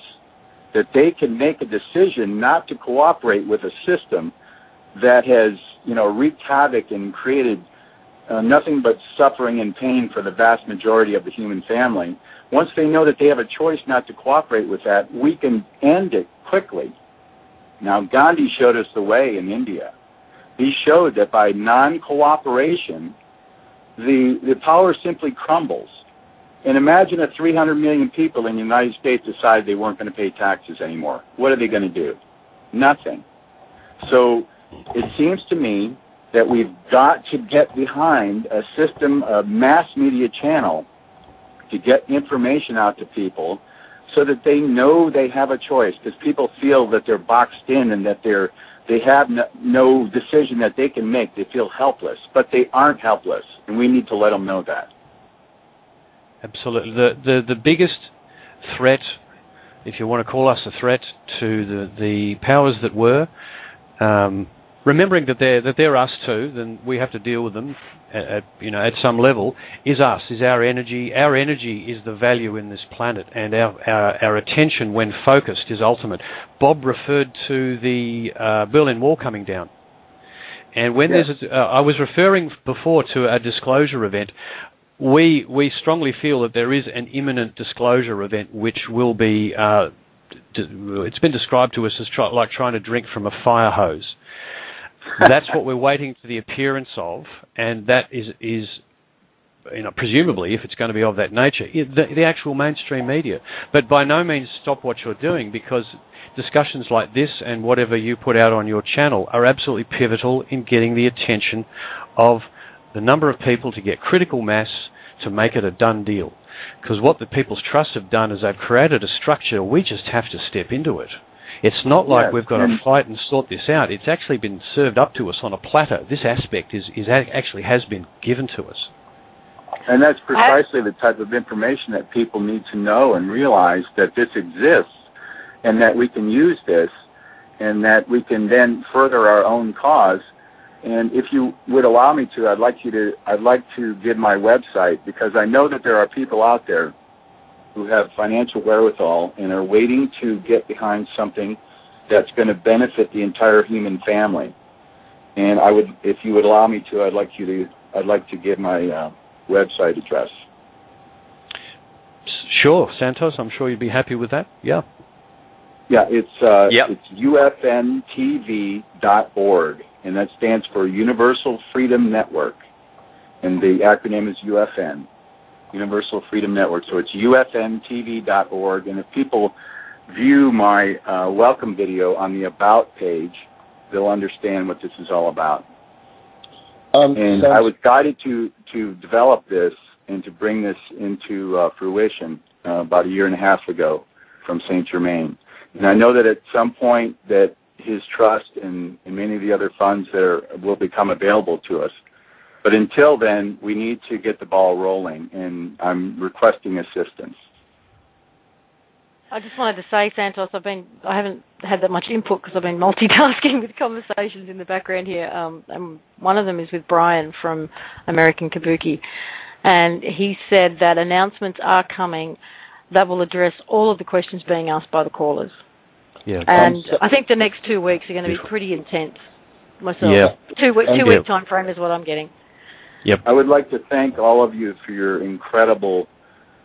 that they can make a decision not to cooperate with a system that has, wreaked havoc and created nothing but suffering and pain for the vast majority of the human family. Once they know that they have a choice not to cooperate with that, we can end it quickly. Now, Gandhi showed us the way in India. He showed that by non-cooperation, the power simply crumbles. And imagine if 300 million people in the United States decided they weren't going to pay taxes anymore. What are they going to do? Nothing. So it seems to me that we've got to get behind a system, a mass media channel, to get information out to people so that they know they have a choice, because people feel that they're boxed in and that they have no decision that they can make. They feel helpless, but they aren't helpless, and we need to let them know that. Absolutely. The biggest threat, if you want to call us a threat, to the powers that were, remembering that they're us too, then we have to deal with them at some level, is us, is our energy. Our energy is the value in this planet, and our attention, when focused, is ultimate. Bob referred to the Berlin Wall coming down. And when there's I was referring before to a disclosure event. We strongly feel that there is an imminent disclosure event which will be, it's been described to us as like trying to drink from a fire hose. That's what we're waiting for the appearance of, and that is presumably, if it's going to be of that nature, the actual mainstream media. But by no means stop what you're doing, because discussions like this and whatever you put out on your channel are absolutely pivotal in getting the attention of the number of people to get critical mass to make it a done deal. Because what the People's Trust have done is they've created a structure. We just have to step into it. It's not like we've got to fight and sort this out. It's actually been served up to us on a platter. This aspect actually has been given to us. And that's precisely the type of information that people need to know and realize, that this exists and that we can use this and that we can then further our own cause. And if you would allow me to, I'd like to give my website, because I know that there are people out there who have financial wherewithal and are waiting to get behind something that's going to benefit the entire human family. And I would, if you would allow me to, I'd like to give my website address. Sure, Santos. I'm sure you'd be happy with that. Yeah. Yeah, it's ufntv.org, and that stands for Universal Freedom Network, and the acronym is UFN, Universal Freedom Network. So it's ufntv.org, and if people view my welcome video on the About page, they'll understand what this is all about. And I was guided to develop this and to bring this into fruition about 1.5 years ago from St. Germain. And I know that at some point that his trust and many of the other funds will become available to us. But until then, we need to get the ball rolling, and I'm requesting assistance. I just wanted to say, Santos, I haven't had that much input because I've been multitasking with conversations in the background here. And one of them is with Brian from American Kabuki, and he said that announcements are coming that will address all of the questions being asked by the callers. Yeah. And I think the next 2 weeks are going to be pretty intense myself. Yeah. Two-week time frame is what I'm getting. Yep. I would like to thank all of you for your incredible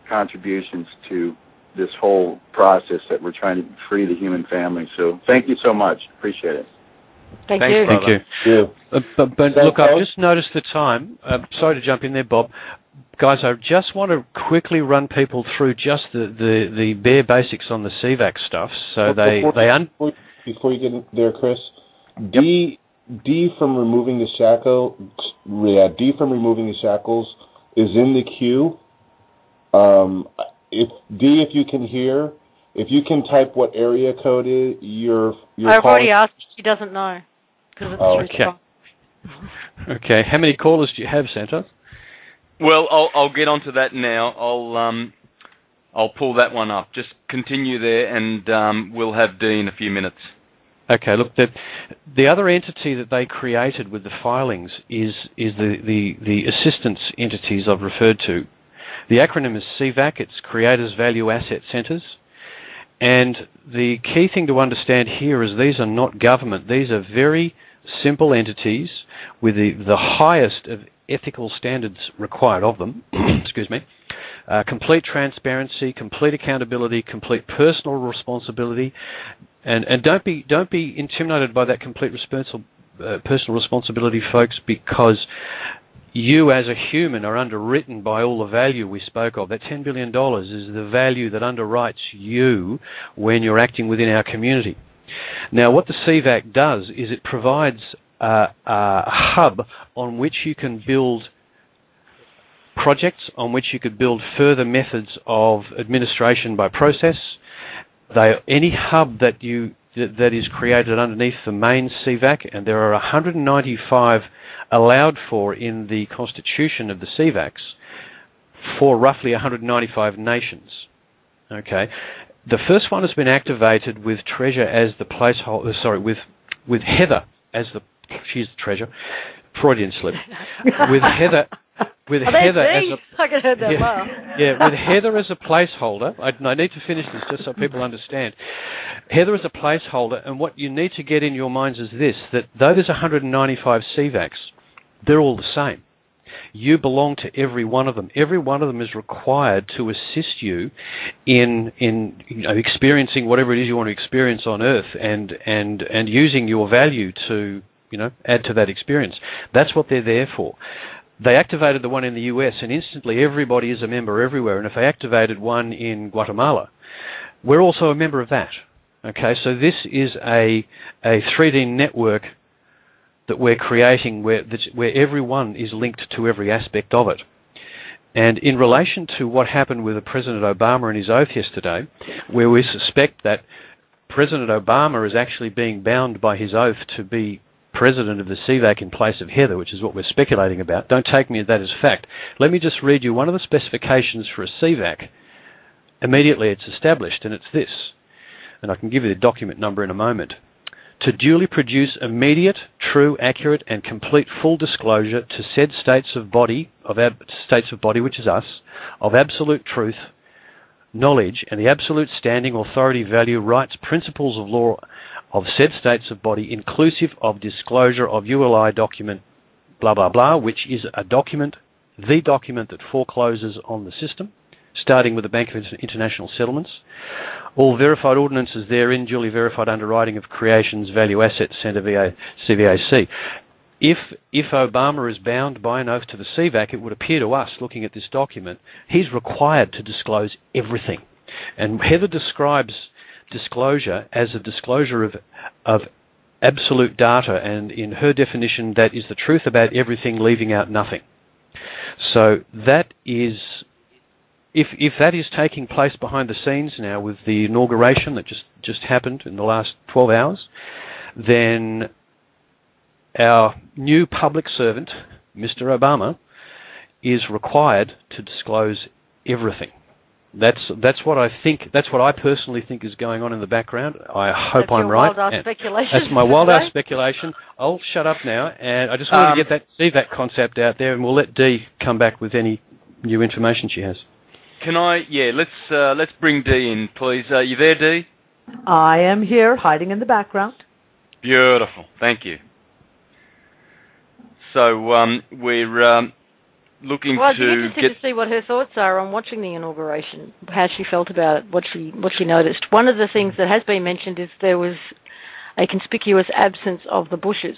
contributions to this whole process that we're trying to free the human family. So thank you so much. Appreciate it. Thanks, you. Thank you. But look, I've just noticed the time. Sorry to jump in there, Bob. Guys, I just want to quickly run people through just the bare basics on the CVAC stuff. So before you get in there, Chris, D from removing the shackle. D from removing the shackles is in the queue. If you can hear, if you can type what area code is I've already asked. She doesn't know. Okay. Okay. How many callers do you have, Santos? Well, I'll get onto that now. I'll pull that one up. Just continue there, and we'll have D in a few minutes. Okay. Look, the other entity that they created with the filings is the assistance entities I've referred to. The acronym is CVAC. It's Creators Value Asset Centers. And the key thing to understand here is these are not government. These are very simple entities with the highest of ethical standards required of them. Excuse me. Complete transparency, complete accountability, complete personal responsibility, and don't be intimidated by that complete personal responsibility, folks, because you as a human are underwritten by all the value we spoke of. That $10 billion is the value that underwrites you when you're acting within our community. Now, what the CVAC does is it provides a hub on which you can build projects, on which you could build further methods of administration by process. Any hub that is created underneath the main CVAC, and there are 195 allowed for in the constitution of the CVACs for roughly 195 nations. Okay, the first one has been activated with Treasure as the placeholder. Sorry, with Heather as she's the treasure. Freudian slip. With Heather with Heather as I could heard that laugh. Yeah, with Heather as a placeholder, I need to finish this just so people understand. Heather as a placeholder, and what you need to get in your minds is this, that though there's 195 CVACs, they're all the same. You belong to every one of them. Every one of them is required to assist you in experiencing whatever it is you want to experience on Earth, and using your value to add to that experience. That's what they're there for. They activated the one in the US, and instantly everybody is a member everywhere. And if they activated one in Guatemala, we're also a member of that. Okay, so this is a 3D network that we're creating where everyone is linked to every aspect of it. And in relation to what happened with President Obama and his oath yesterday, where we suspect that President Obama is actually being bound by his oath to be president of the CVAC in place of Heather, which is what we're speculating about. Don't take me as that as fact. Let me just read you one of the specifications for a CVAC. Immediately it's established, and it's this. And I can give you the document number in a moment. To duly produce immediate, true, accurate, and complete full disclosure to said states of body, which is us, of absolute truth, knowledge, and the absolute standing, authority, value, rights, principles of law of said states of body, inclusive of disclosure of ULI document, blah, blah, blah, which is the document that forecloses on the system, starting with the Bank of International Settlements. All verified ordinances therein, duly verified underwriting of creations, value, assets, Centre CVAC. If Obama is bound by an oath to the CVAC, it would appear to us, looking at this document, he's required to disclose everything. And Heather describes disclosure as a disclosure of absolute data, and in her definition, that is the truth about everything, leaving out nothing. So that is, if that is taking place behind the scenes now with the inauguration that just happened in the last 12 hours, then our new public servant, Mr. Obama, is required to disclose everything. That's what I think. That's what I personally think is going on in the background. I hope I'm right. Wild-ass speculation. That's my wild-ass speculation. I'll shut up now, and I just want to get that CVAC concept out there, and we'll let Dee come back with any new information she has. Can I? Yeah, let's bring Dee in, please. You there, Dee? I am here, hiding in the background. Beautiful. Thank you. So we're looking well, I'd be interested to see what her thoughts are on watching the inauguration, how she felt about it, what she noticed. One of the things that has been mentioned is there was a conspicuous absence of the Bushes.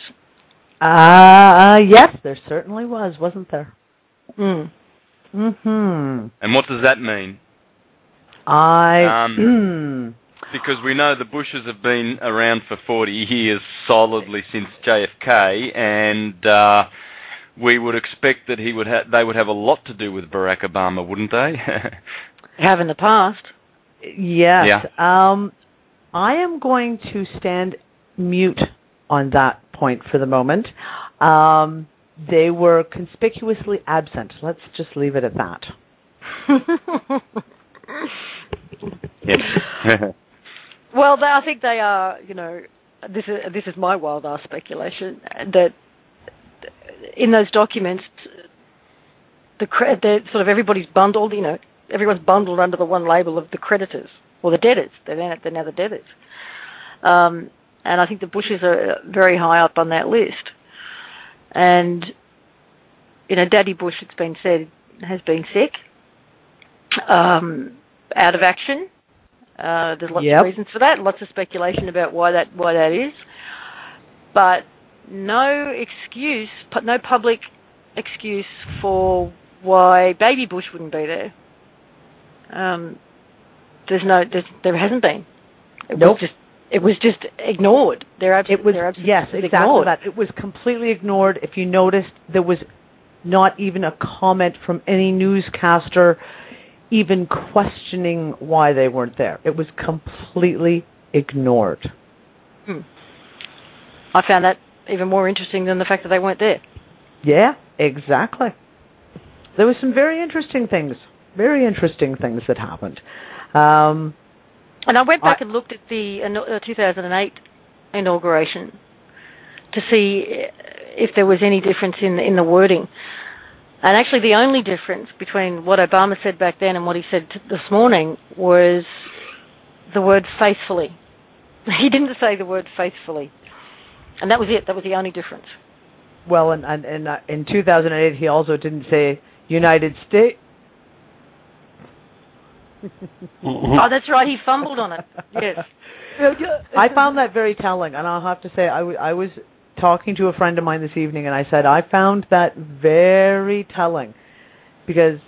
Yes, there certainly was, wasn't there? Mm. Mm-hmm. And what does that mean? Because we know the Bushes have been around for 40 years solidly since JFK, and we would expect that they would have a lot to do with Barack Obama, wouldn't they? Have in the past. Yes. Yeah. I am going to stand mute on that point for the moment. They were conspicuously absent. Let's just leave it at that. Yeah. Well, I think they are, this is my wild-ass speculation, that in those documents, sort of everybody's bundled, everyone's bundled under the one label of the creditors, or the debtors. They're now the debtors. And I think the Bushes are very high up on that list. And, Daddy Bush, it's been said, has been sick, out of action. There's lots of reasons for that, lots of speculation about why that is. But no excuse, no public excuse for why Baby Bush wouldn't be there. There hasn't been. It was just ignored. Yes, exactly ignored. That. It was completely ignored. If you noticed, there was not even a comment from any newscaster even questioning why they weren't there. It was completely ignored. I found that even more interesting than the fact that they weren't there. Yeah, exactly. There were some very interesting things that happened. And I went back and looked at the 2008 inauguration to see if there was any difference in the wording. And actually the only difference between what Obama said back then and what he said this morning was the word faithfully. He didn't say the word faithfully. And that was it. That was the only difference. Well, and in 2008, he also didn't say United States. Oh, that's right. He fumbled on it. Yes. I found that very telling, and I'll have to say I was talking to a friend of mine this evening, and I said I found that very telling, because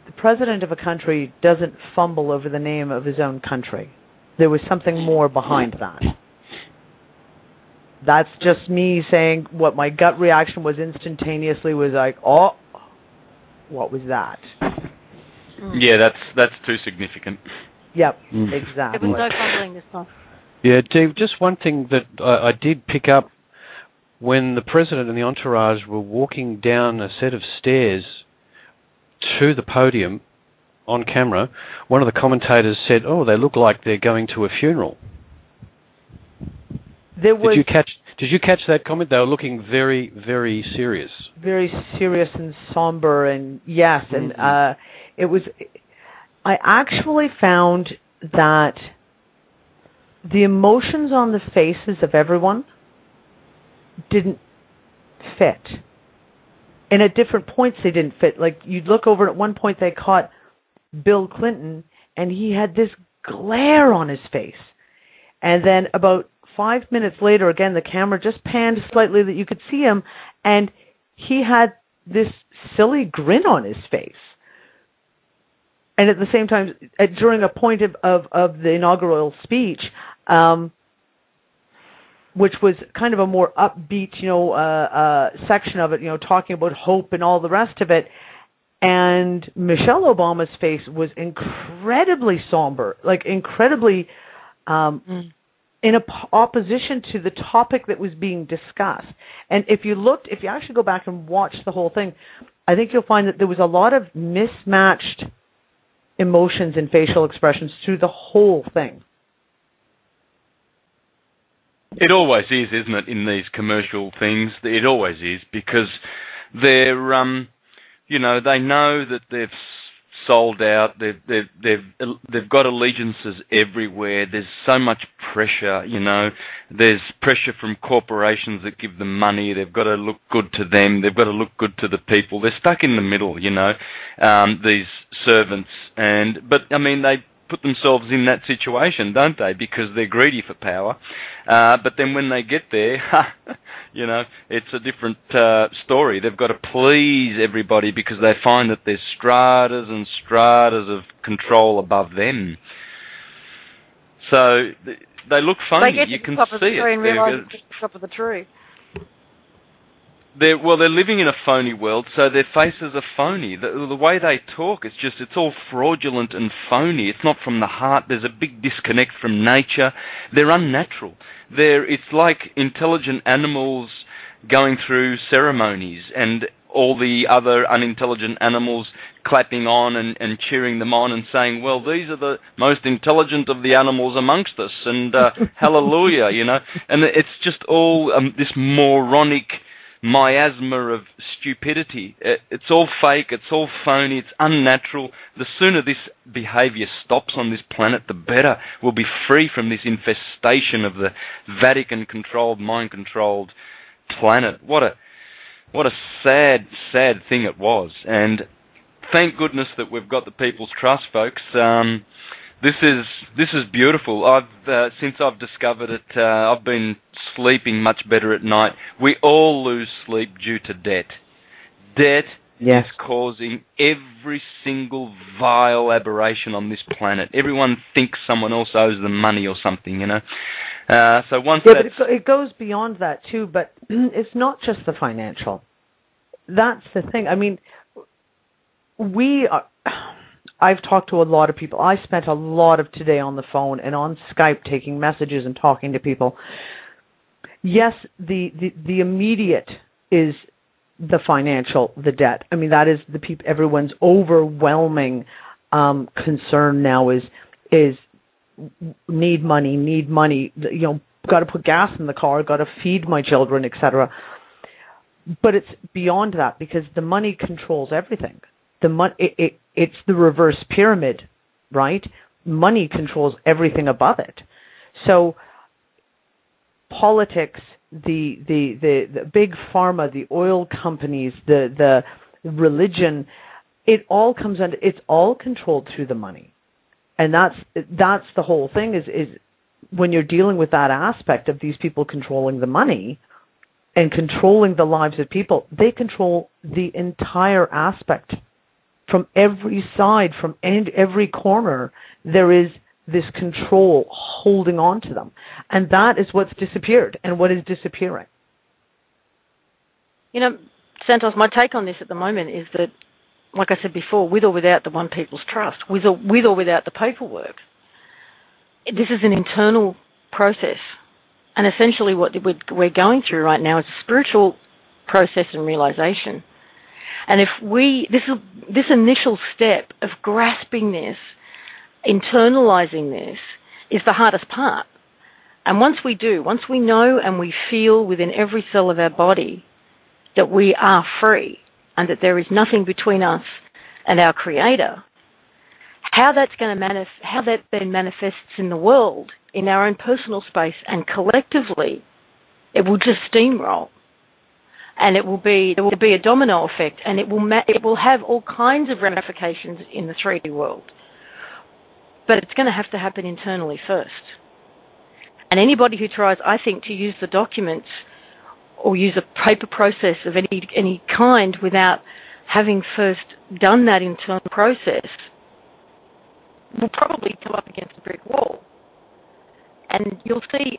the president of a country doesn't fumble over the name of his own country. There was something more behind that. That's just me saying what my gut reaction was instantaneously was like, oh, what was that? Yeah, that's too significant. Yep, exactly. It was no fumbling this time. Yeah, Dave, just one thing that I did pick up when the president and the entourage were walking down a set of stairs to the podium on camera, one of the commentators said, oh, they look like they're going to a funeral. Did you catch that comment? They were looking very, very serious. Very serious and somber, and yes, and it was. I actually found that the emotions on the faces of everyone didn't fit, and at different points they didn't fit. Like you'd look over, at one point they caught Bill Clinton, and he had this glare on his face, and then about 5 minutes later, again, the camera just panned slightly that you could see him, and he had this silly grin on his face. And at the same time, during a point of the inaugural speech, which was kind of a more upbeat, section of it, talking about hope and all the rest of it, and Michelle Obama's face was incredibly somber, like incredibly... in opposition to the topic that was being discussed. And if you actually go back and watch the whole thing, I think you'll find that there was a lot of mismatched emotions and facial expressions through the whole thing. It always is, isn't it, in these commercial things? It always is, because they're, they know that they've sold out. They've got allegiances everywhere. There's so much pressure, There's pressure from corporations that give them money. They've got to look good to them. They've got to look good to the people. They're stuck in the middle, these servants. But they put themselves in that situation, don't they? Because they're greedy for power. But then when they get there, it's a different story. They've got to please everybody because they find that there's stratas and stratas of control above them. So they look funny. You can see it. And realize it's the top of the tree. They're living in a phony world, so their faces are phony. The way they talk, it's all fraudulent and phony. It's not from the heart. There's a big disconnect from nature. They're unnatural. It's like intelligent animals going through ceremonies and all the other unintelligent animals clapping on and cheering them on and saying, well, these are the most intelligent of the animals amongst us, and hallelujah, And it's just all this moronic miasma of stupidity. It's all fake, it's all phony, it's unnatural. The sooner this behaviour stops on this planet, the better. We'll be free from this infestation of the Vatican-controlled, mind-controlled planet. What a sad, sad thing it was. And thank goodness that we've got the People's Trust, folks. This is beautiful. Since I've discovered it, I've been sleeping much better at night. We all lose sleep due to debt. Debt is causing every single vile aberration on this planet. Everyone thinks someone else owes them money or something, So once but it goes beyond that too. But it's not just the financial. That's the thing. I've talked to a lot of people. I spent a lot of today on the phone and on Skype taking messages and talking to people. Yes, the immediate is the financial, the debt. That is everyone's overwhelming concern now is need money. Got to put gas in the car, got to feed my children, etc. But it's beyond that, because the money controls everything. It's the reverse pyramid, right? Money controls everything above it. So politics, the big pharma, the oil companies, the religion, it all comes under. It's all controlled through the money, and that's the whole thing. Is when you're dealing with that aspect of these people controlling the money and controlling the lives of people, they control the entire aspect from every side, from every corner. There is this control holding on to them. And that is what's disappeared and what is disappearing. You know, Santos, my take on this at the moment is that, like I said before, with or without the One People's Trust, with or without the paperwork, this is an internal process. And essentially what we're going through right now is a spiritual process and realization. And if this initial step of grasping this, internalizing this, is the hardest part. And once we know and we feel within every cell of our body that we are free and that there is nothing between us and our Creator, how that then manifests in the world, in our own personal space and collectively, it will just steamroll. And there will be a domino effect, and it will have all kinds of ramifications in the 3D world. But it's going to have to happen internally first. And anybody who tries, I think, to use the documents or use a paper process of any kind without having first done that internal process will probably come up against a brick wall. And you'll see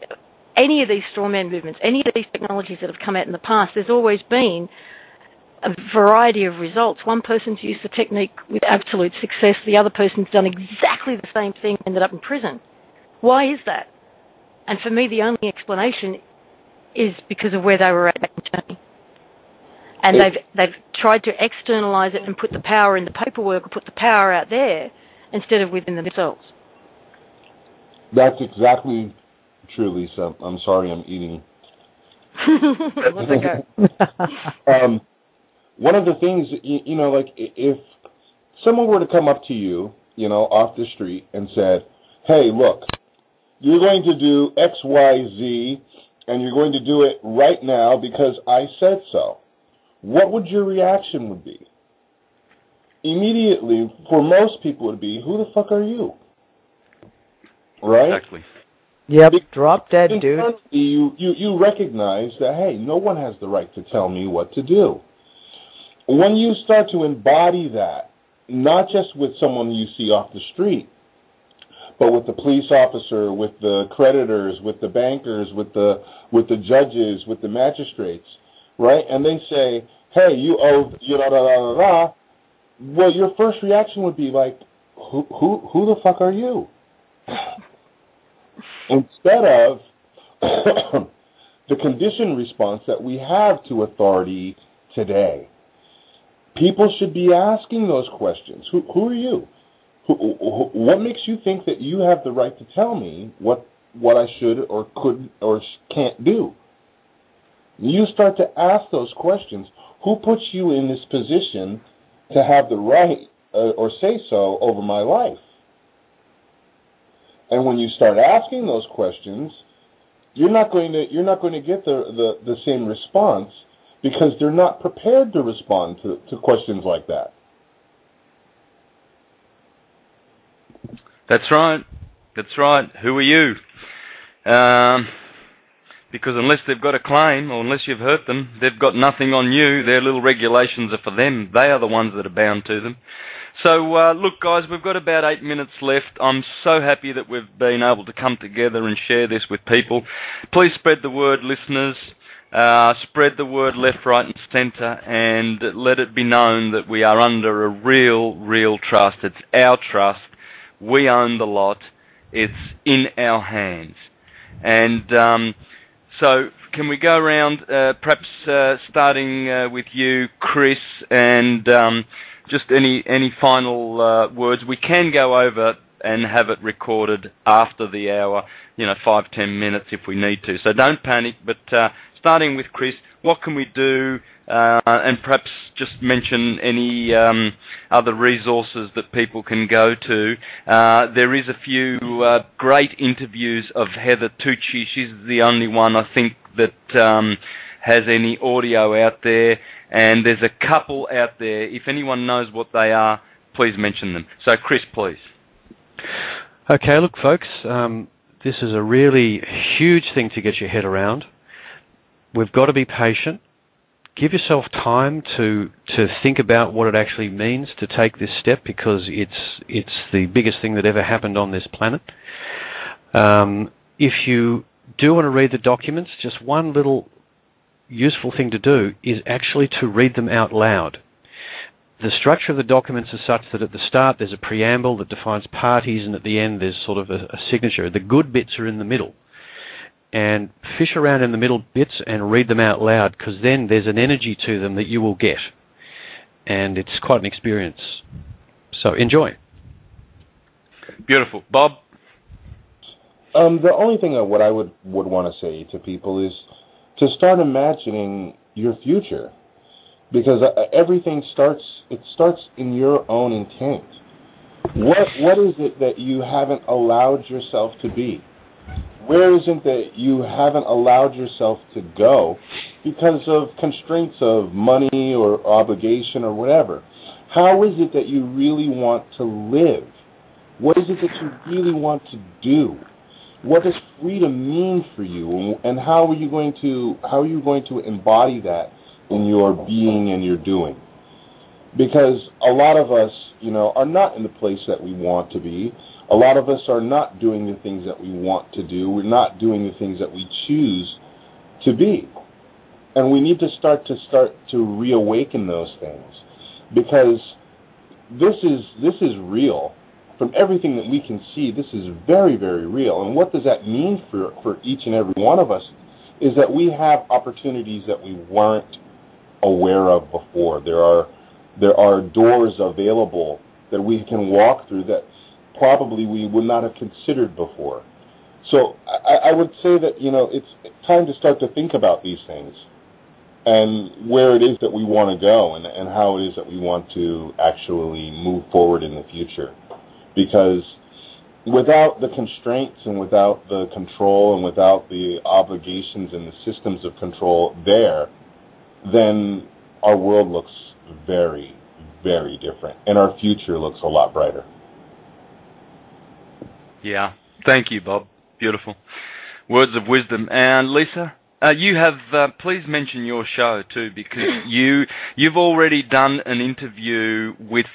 any of these strawman movements, any of these technologies that have come out in the past, there's always been a variety of results. One person's used the technique with absolute success, the other person's done exactly the same thing, ended up in prison. Why is that? And for me, the only explanation is because of where they were at internally. And they've tried to externalize it and put the power in the paperwork or put the power out there instead of within themselves. That's exactly true, Lisa. I'm sorry I'm eating. That's okay. One of the things, you know, like if someone were to come up to you, you know, off the street and said, hey, look, you're going to do X, Y, Z, and you're going to do it right now because I said so, what would your reaction would be? Immediately, for most people, it would be, who the fuck are you? Right? Exactly. Yep, drop dead, dude. You recognize that, hey, no one has the right to tell me what to do. When you start to embody that, not just with someone you see off the street, but with the police officer, with the creditors, with the bankers, with the judges, with the magistrates, right? And they say, hey, you owe, well, your first reaction would be like, who the fuck are you? Instead of the conditioned response that we have to authority today. People should be asking those questions. Who are you? What makes you think that you have the right to tell me what I should or could or can't do? You start to ask those questions. Who puts you in this position to have the right or say so over my life? And when you start asking those questions, you're not going to get the same response because they're not prepared to respond to questions like that. That's right. That's right. Who are you? Because unless they've got a claim or unless you've hurt them, they've got nothing on you. Their little regulations are for them. They are the ones that are bound to them. So, look, guys, we've got about 8 minutes left. I'm so happy that we've been able to come together and share this with people. Please spread the word, listeners. Spread the word left, right, and centre, and let it be known that we are under a real trust. It's our trust. We own the lot. It's in our hands. And so can we go around, perhaps starting with you, Chris, and just any final words? We can go over and have it recorded after the hour, 5-10 minutes if we need to. So don't panic, but starting with Chris, what can we do and perhaps just mention any other resources that people can go to. There is a few great interviews of Heather Tucci. She's the only one, I think, that has any audio out there, and there's a couple out there. If anyone knows what they are, please mention them. So, Chris, please. Okay, look, folks, this is a really huge thing to get your head around. We've got to be patient. Give yourself time to think about what it actually means to take this step, because it's the biggest thing that ever happened on this planet. If you do want to read the documents, just one little useful thing to do is actually to read them out loud. The structure of the documents is such that at the start there's a preamble that defines parties, and at the end there's sort of a signature. The good bits are in the middle. And fish around in the middle bits and read them out loud, because then there's an energy to them that you will get. And it's quite an experience. So enjoy. Beautiful. Bob? The only thing what I would want to say to people is to start imagining your future. Because everything starts in your own intent. What is it that you haven't allowed yourself to be? Where is it that you haven't allowed yourself to go because of constraints of money or obligation or whatever? How is it that you really want to live? What is it that you really want to do? What does freedom mean for you, and how are you going to embody that in your being and your doing? Because a lot of us, are not in the place that we want to be. A lot of us are not doing the things that we want to do. We're not doing the things that we choose to be. And we need to start to reawaken those things, because this is real. From everything that we can see, this is very, very real. And what does that mean for each and every one of us is that we have opportunities that we weren't aware of before. There are doors available that we can walk through that probably we would not have considered before. So I would say that, it's time to start to think about these things and where it is that we want to go and how it is that we want to actually move forward in the future. Because without the constraints and without the control and without the obligations and the systems of control there, then our world looks very, very different, and our future looks a lot brighter. Yeah. Thank you, Bob. Beautiful. Words of wisdom. And Lisa, you have, please mention your show too, because you've already done an interview with,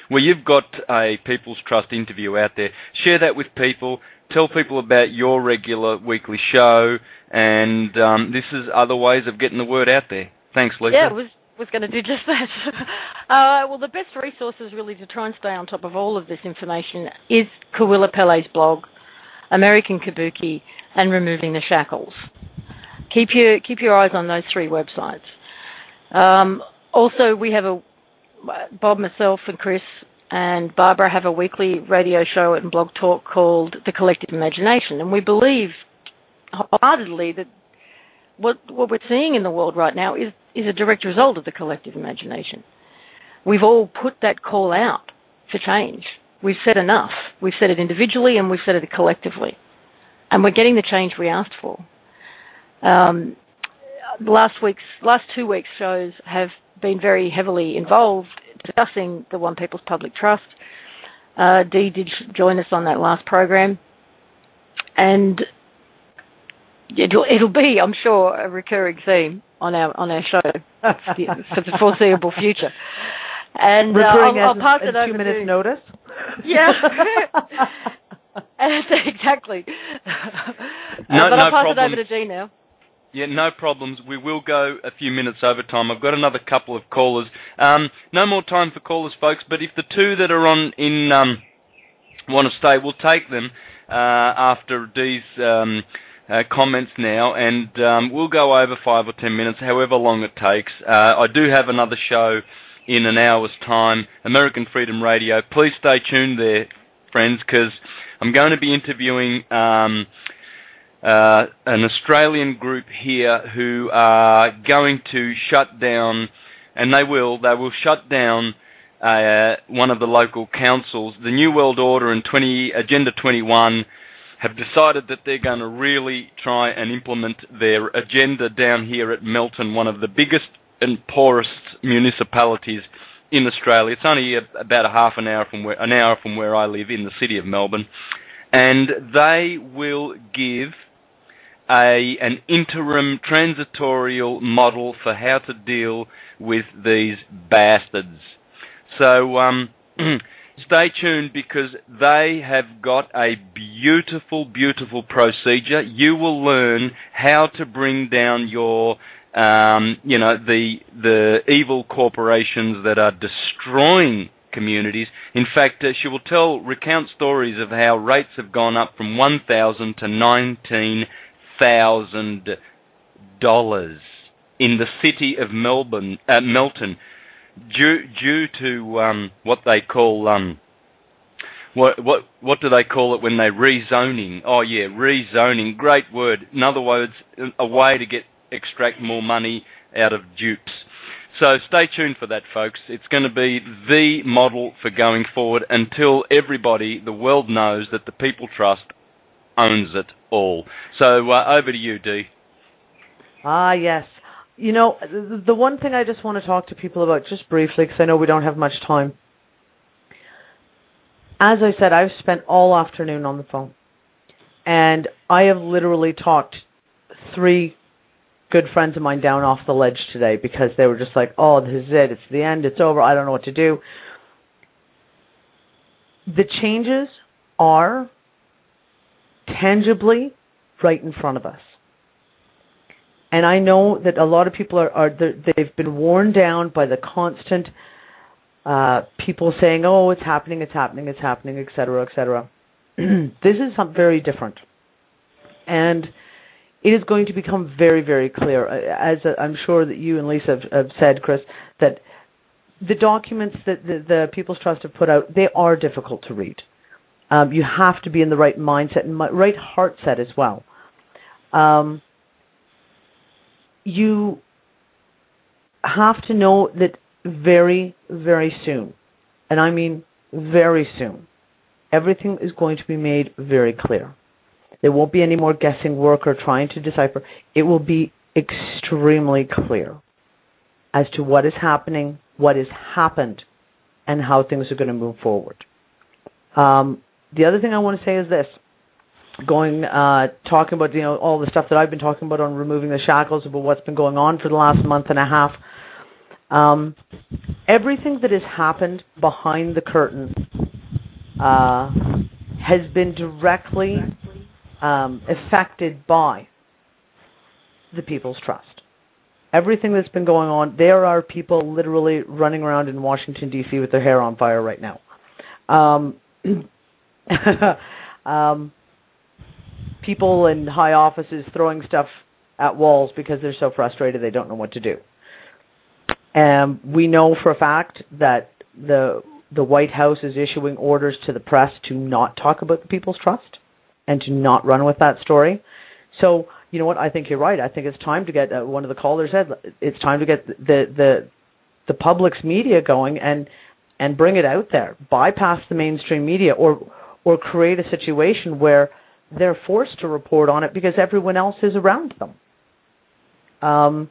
you've got a People's Trust interview out there. Share that with people. Tell people about your regular weekly show, and this is other ways of getting the word out there. Thanks, Lisa. Yeah, was going to do just that. Well, the best resources really to try and stay on top of all of this information is Kawila Pele's blog, American Kabuki, and Removing the Shackles. Keep your eyes on those three websites. Also, we have Bob, myself, and Chris and Barbara have a weekly radio show and blog talk called The Collective Imagination, and we believe wholeheartedly that what we're seeing in the world right now is a direct result of the collective imagination. We've all put that call out for change. We've said enough. We've said it individually and we've said it collectively. And we're getting the change we asked for. Last 2 weeks' shows have been very heavily involved discussing the One People's Public Trust. Dee did join us on that last program. And it'll be, I'm sure, a recurring theme on our show for the foreseeable future. And I'll pass it over 2 minutes notice. Yeah, exactly. But I'll pass it over to Dee now. Yeah, no problems. We will go a few minutes over time. I've got another couple of callers. No more time for callers, folks. But if the two that are on in want to stay, we'll take them after Dee's comments now, and we'll go over 5 or 10 minutes, however long it takes. I do have another show in an hour's time, American Freedom Radio. Please stay tuned there, friends, because I'm going to be interviewing an Australian group here who are going to shut down, and they will shut down one of the local councils. The New World Order and Agenda 21 have decided that they're going to really try and implement their agenda down here at Melton, one of the biggest and poorest municipalities in Australia. It's only about an hour from where I live in the city of Melbourne, and they will give an interim transitorial model for how to deal with these bastards. So stay tuned, because they have got a beautiful, beautiful procedure. You will learn how to bring down your, the evil corporations that are destroying communities. In fact, she will recount stories of how rates have gone up from $1,000 to $19,000 in the city of Melton, due to what they call what do they call it when they rezoning? Oh yeah, rezoning. Great word. In other words, a way to extract more money out of dupes. So stay tuned for that, folks. It's going to be the model for going forward until everybody, the world, knows that the People Trust owns it all. So over to you, Dee. Ah, yes. You know, the one thing I just want to talk to people about just briefly, because I know we don't have much time. As I said, I've spent all afternoon on the phone. And I have literally talked 3 good friends of mine down off the ledge today, because they were just like, oh, this is it. It's the end. It's over. I don't know what to do. The changes are tangibly right in front of us. And I know that a lot of people they've been worn down by the constant people saying, oh, it's happening, et cetera, et cetera. This is something very different. And it is going to become very, very clear, as I'm sure that you and Lisa have said, Chris, that the documents that the People's Trust have put out, they are difficult to read. You have to be in the right mindset and right heart set as well. You have to know that very, very soon, and I mean very soon, everything is going to be made very clear. There won't be any more guessing work or trying to decipher. It will be extremely clear as to what is happening, what has happened, and how things are going to move forward. The other thing I want to say is this. Talking about all the stuff that I've been talking about on removing the shackles, about what's been going on for the last month and a half. Everything that has happened behind the curtain has been directly affected by the People's Trust. Everything that's been going on, there are people literally running around in Washington, D.C. with their hair on fire right now. People in high offices throwing stuff at walls because they're so frustrated they don't know what to do. We know for a fact that the White House is issuing orders to the press to not talk about the People's Trust and to not run with that story. So, you know what, I think you're right. I think it's time to get, one of the callers said, it's time to get the public's media going and bring it out there. Bypass the mainstream media or create a situation where they're forced to report on it because everyone else is around them. But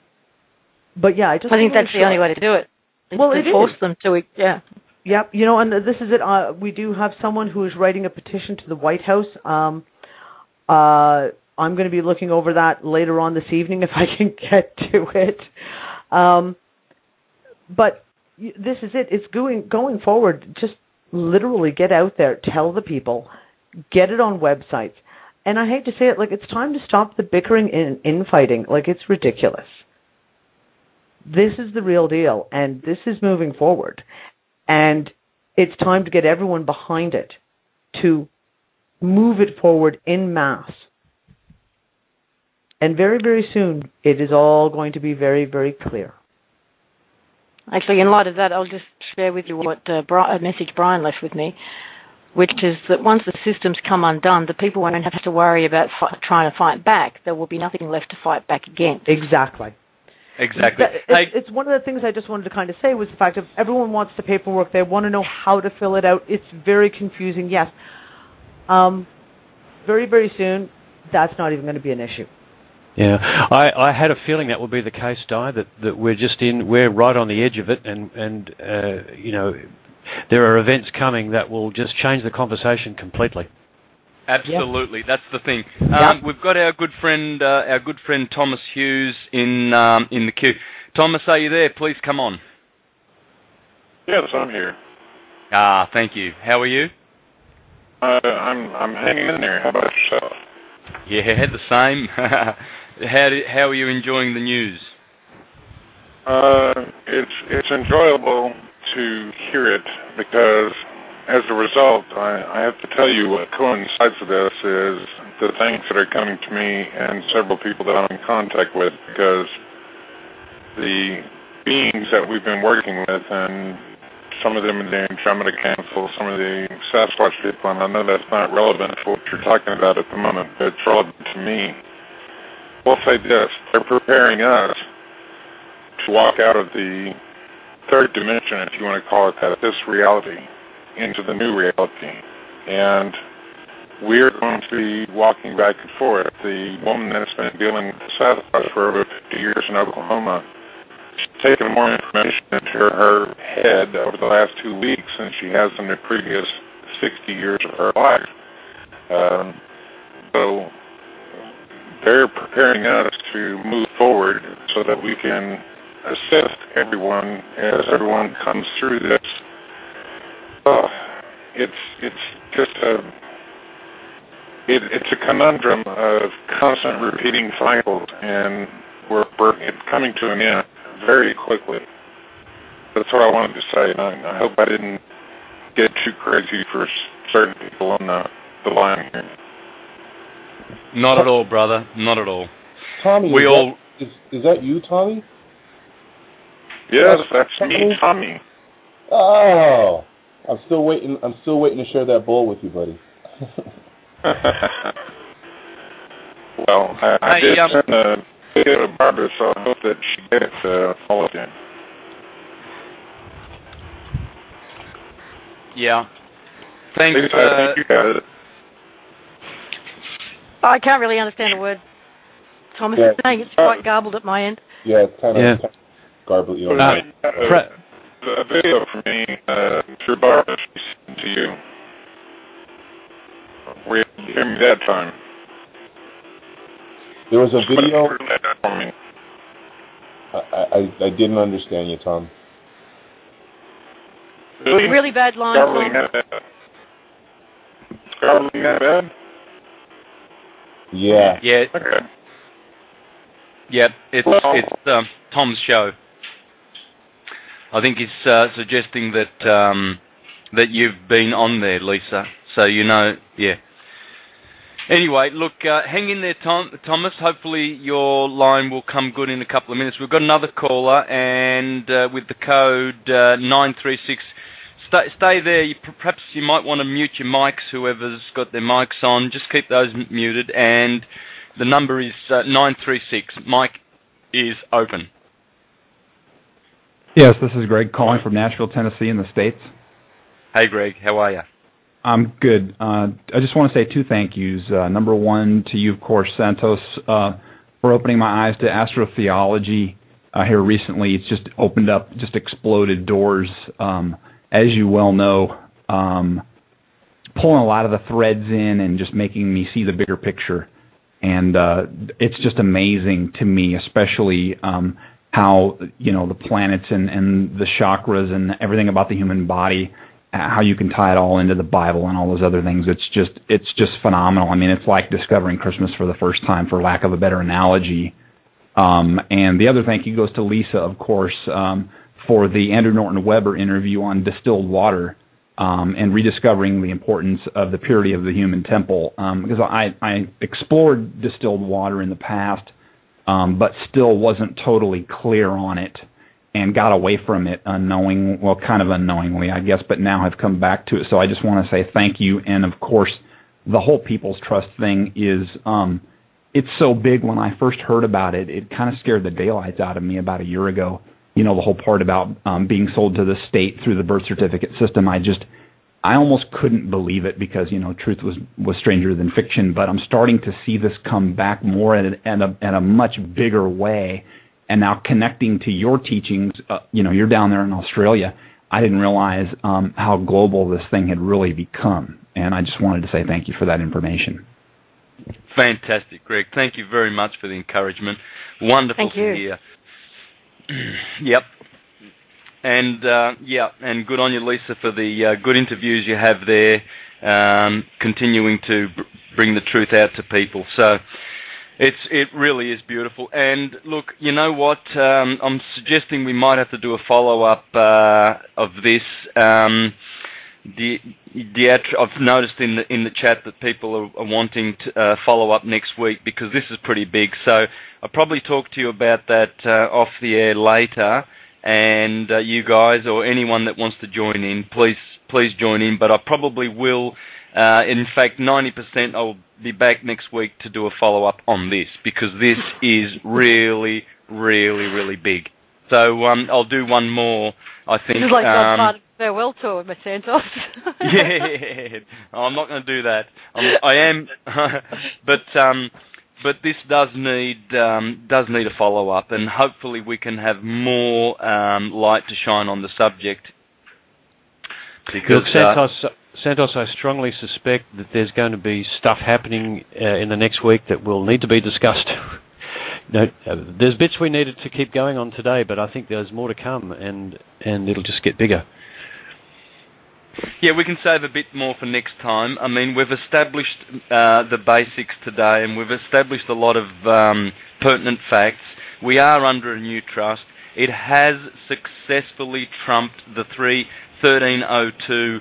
yeah, I think that's the only way to do it. Well, it force them to, yeah. Yep, and this is it. We do have someone who is writing a petition to the White House. I'm going to be looking over that later on this evening if I can get to it. But this is it. It's going forward. Just literally get out there, tell the people, get it on websites. And I hate to say it, it's time to stop the bickering and infighting. It's ridiculous. This is the real deal, and this is moving forward. And it's time to get everyone behind it to move it forward en masse. And very, very soon, it is all going to be very, very clear. Actually, in light of that, I'll just share with you what a message Brian left with me. which is that once the systems come undone, the people won't have to worry about trying to fight back. There will be nothing left to fight back against. Exactly. It's one of the things I just wanted to kind of say was the fact that everyone wants the paperwork. They want to know how to fill it out. It's very confusing, yes. Very, very soon, that's not even going to be an issue. Yeah, I had a feeling that would be the case, Di, that we're right on the edge of it, and you know, there are events coming that will just change the conversation completely. Absolutely, that's the thing. We've got our good friend Thomas Hughes in the queue. Thomas, are you there? Please come on. Yes, I'm here. Thank you. How are you? I'm hanging in there. How about yourself? Yeah, the same. How are you enjoying the news? It's enjoyable to hear it because, as a result, I have to tell you what coincides with this is the things that are coming to me and several people that I'm in contact with, because the beings that we've been working with, and some of them in the Andromeda Council, some of the Sasquatch people, and I know that's not relevant to what you're talking about at the moment, but it's relevant to me. We'll say this, they're preparing us to walk out of the third dimension, if you want to call it that, this reality, into the new reality. And we're going to be walking back and forth. The woman that's been dealing with the Sasquatch for over 50 years in Oklahoma, she's taken more information into her head over the last 2 weeks than she has in the previous 60 years of her life. So they're preparing us to move forward so that we can assist everyone as everyone comes through this. It's just it's a conundrum of constant repeating cycles, and it's coming to an end very quickly. That's what I wanted to say, and I hope I didn't get too crazy for certain people on the line here. Not at all, brother. Not at all. Tommy, is that you, Tommy? Yes, that's me, Tommy. Oh, I'm still waiting to share that bowl with you, buddy. Well, I did send a video to Barbara, so I hope that she gets all of it. Yeah. Thanks. I think you got it. I can't really understand a word Thomas is saying. It's quite garbled at my end. Yeah, it's kind of garbled. A video from me through Barbara to you. Were you able to hear me that time? There was a video. I didn't understand you, Tom. Really bad line. Garbling that bad? Yeah. Yeah. Okay. Yeah, it's Tom's show. I think he's suggesting that you've been on there, Lisa. So you know, yeah. Anyway, look, hang in there, Thomas. Hopefully your line will come good in a couple of minutes. We've got another caller, and with the code 936. Stay there. Perhaps you might want to mute your mics, whoever's got their mics on. Just keep those muted. And the number is 936. Mic is open. Yes, this is Greg calling from Nashville, Tennessee in the States. Hey, Greg. How are you? I'm good. I just want to say two thank yous. Number one, to you, of course, Santos, for opening my eyes to astrotheology here recently. It's just opened up, just exploded doors. As you well know, pulling a lot of the threads in and just making me see the bigger picture. And it's just amazing to me, especially how, the planets and the chakras and everything about the human body, how you can tie it all into the Bible and all those other things. It's just phenomenal. I mean, it's like discovering Christmas for the first time, for lack of a better analogy. And the other thank you goes to Lisa, of course, for the Andrew Norton Webber interview on distilled water and rediscovering the importance of the purity of the human temple. Because I explored distilled water in the past, but still wasn't totally clear on it. and got away from it kind of unknowingly, I guess, but now have come back to it. So I just want to say thank you. And of course, the whole People's Trust thing is, it's so big. When I first heard about it, it kind of scared the daylights out of me about a year ago. The whole part about being sold to the state through the birth certificate system. I almost couldn't believe it because, truth was stranger than fiction. But I'm starting to see this come back more in a much bigger way. And now connecting to your teachings, you're down there in Australia. I didn't realize how global this thing had really become. And I just wanted to say thank you for that information. Fantastic, Greg. Thank you very much for the encouragement. Wonderful to hear. Yep. And and good on you, Lisa, for the good interviews you have there, continuing to bring the truth out to people. So it really is beautiful. And look, you know what? I'm suggesting we might have to do a follow-up of this. I've noticed in the chat that people are wanting to follow up next week because this is pretty big. So I'll probably talk to you about that off the air later. And you guys or anyone that wants to join in, please join in. But I probably will. In fact, 90% I'll be back next week to do a follow-up on this because this is really, really, really big. So I'll do one more, I think. This is like part of the farewell tour with Santos. Yeah, I'm not going to do that. I am, but this does need a follow-up, and hopefully we can have more light to shine on the subject. Because Santos, I strongly suspect that there's going to be stuff happening in the next week that will need to be discussed. There's bits we needed to keep going on today, but I think there's more to come, and it'll just get bigger. Yeah, we can save a bit more for next time. I mean, we've established the basics today, and we've established a lot of pertinent facts. We are under a new trust. It has successfully trumped the 1302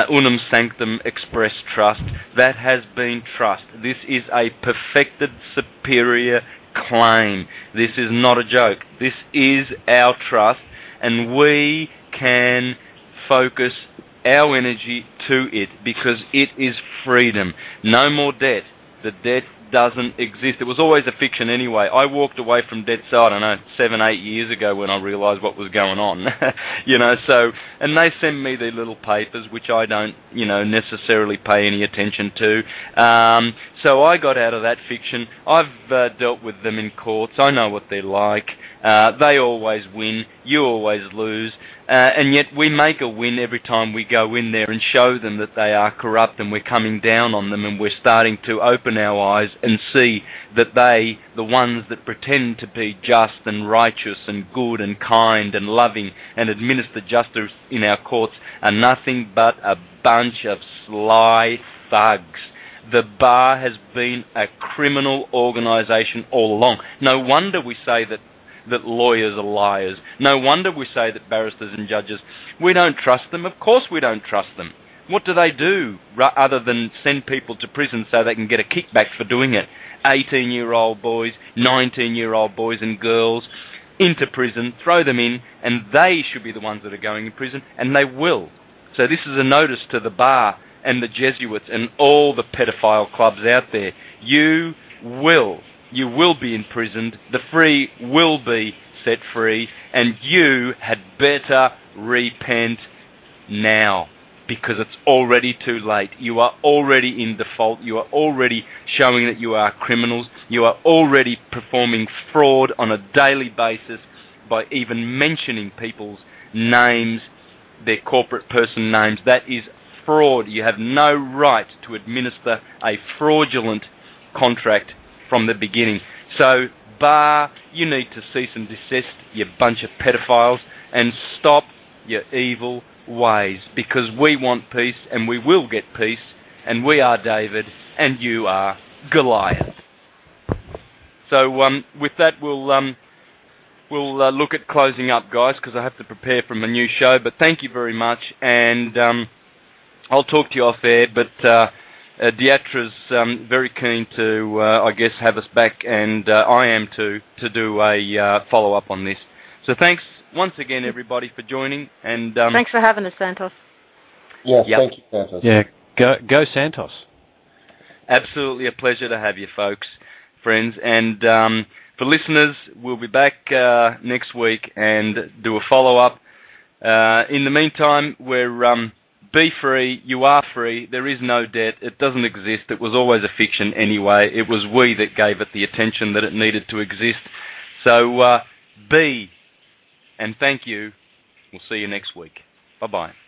Unum Sanctum Express Trust. That has been trust. This is a perfected superior claim. This is not a joke. This is our trust, and we can focus our energy to it because it is freedom. No more debt. The debt doesn't exist. It was always a fiction anyway. I walked away from debt, so I don't know, 7-8 years ago when I realised what was going on. And they send me the little papers, which I don't, necessarily pay any attention to. So I got out of that fiction. I've dealt with them in courts. I know what they're like. They always win. You always lose. And yet we make a win every time we go in there and show them that they are corrupt, and we're coming down on them, and we're starting to open our eyes and see that they, the ones that pretend to be just and righteous and good and kind and loving and administer justice in our courts, are nothing but a bunch of sly thugs. The bar has been a criminal organisation all along. No wonder we say that lawyers are liars. No wonder we say that barristers and judges, we don't trust them. Of course we don't trust them. What do they do other than send people to prison so they can get a kickback for doing it? 18-year-old boys, 19-year-old boys and girls into prison, throw them in, and they should be the ones that are going in prison, and they will. So this is a notice to the bar and the Jesuits and all the pedophile clubs out there. You will be imprisoned, the free will be set free, and you had better repent now, because it's already too late. You are already in default. You are already showing that you are criminals. You are already performing fraud on a daily basis by even mentioning people's names, their corporate person names. That is fraud. You have no right to administer a fraudulent contract from the beginning. So, bar, you need to cease and desist, you bunch of pedophiles, and stop your evil ways, because we want peace, and we will get peace, and we are David, and you are Goliath. So, with that, we'll look at closing up, guys, because I have to prepare for my new show. But thank you very much, and I'll talk to you off air. But Deitra's very keen to, I guess, have us back, and I am too, to do a follow-up on this. So thanks once again, everybody, for joining. And thanks for having us, Santos. Yes, yep. Thank you, Santos. Yeah, go Santos. Absolutely a pleasure to have you, folks, friends. And for listeners, we'll be back next week and do a follow-up. In the meantime, we're be free. You are free. There is no debt. It doesn't exist. It was always a fiction anyway. It was we that gave it the attention that it needed to exist. So be, and thank you. We'll see you next week. Bye-bye.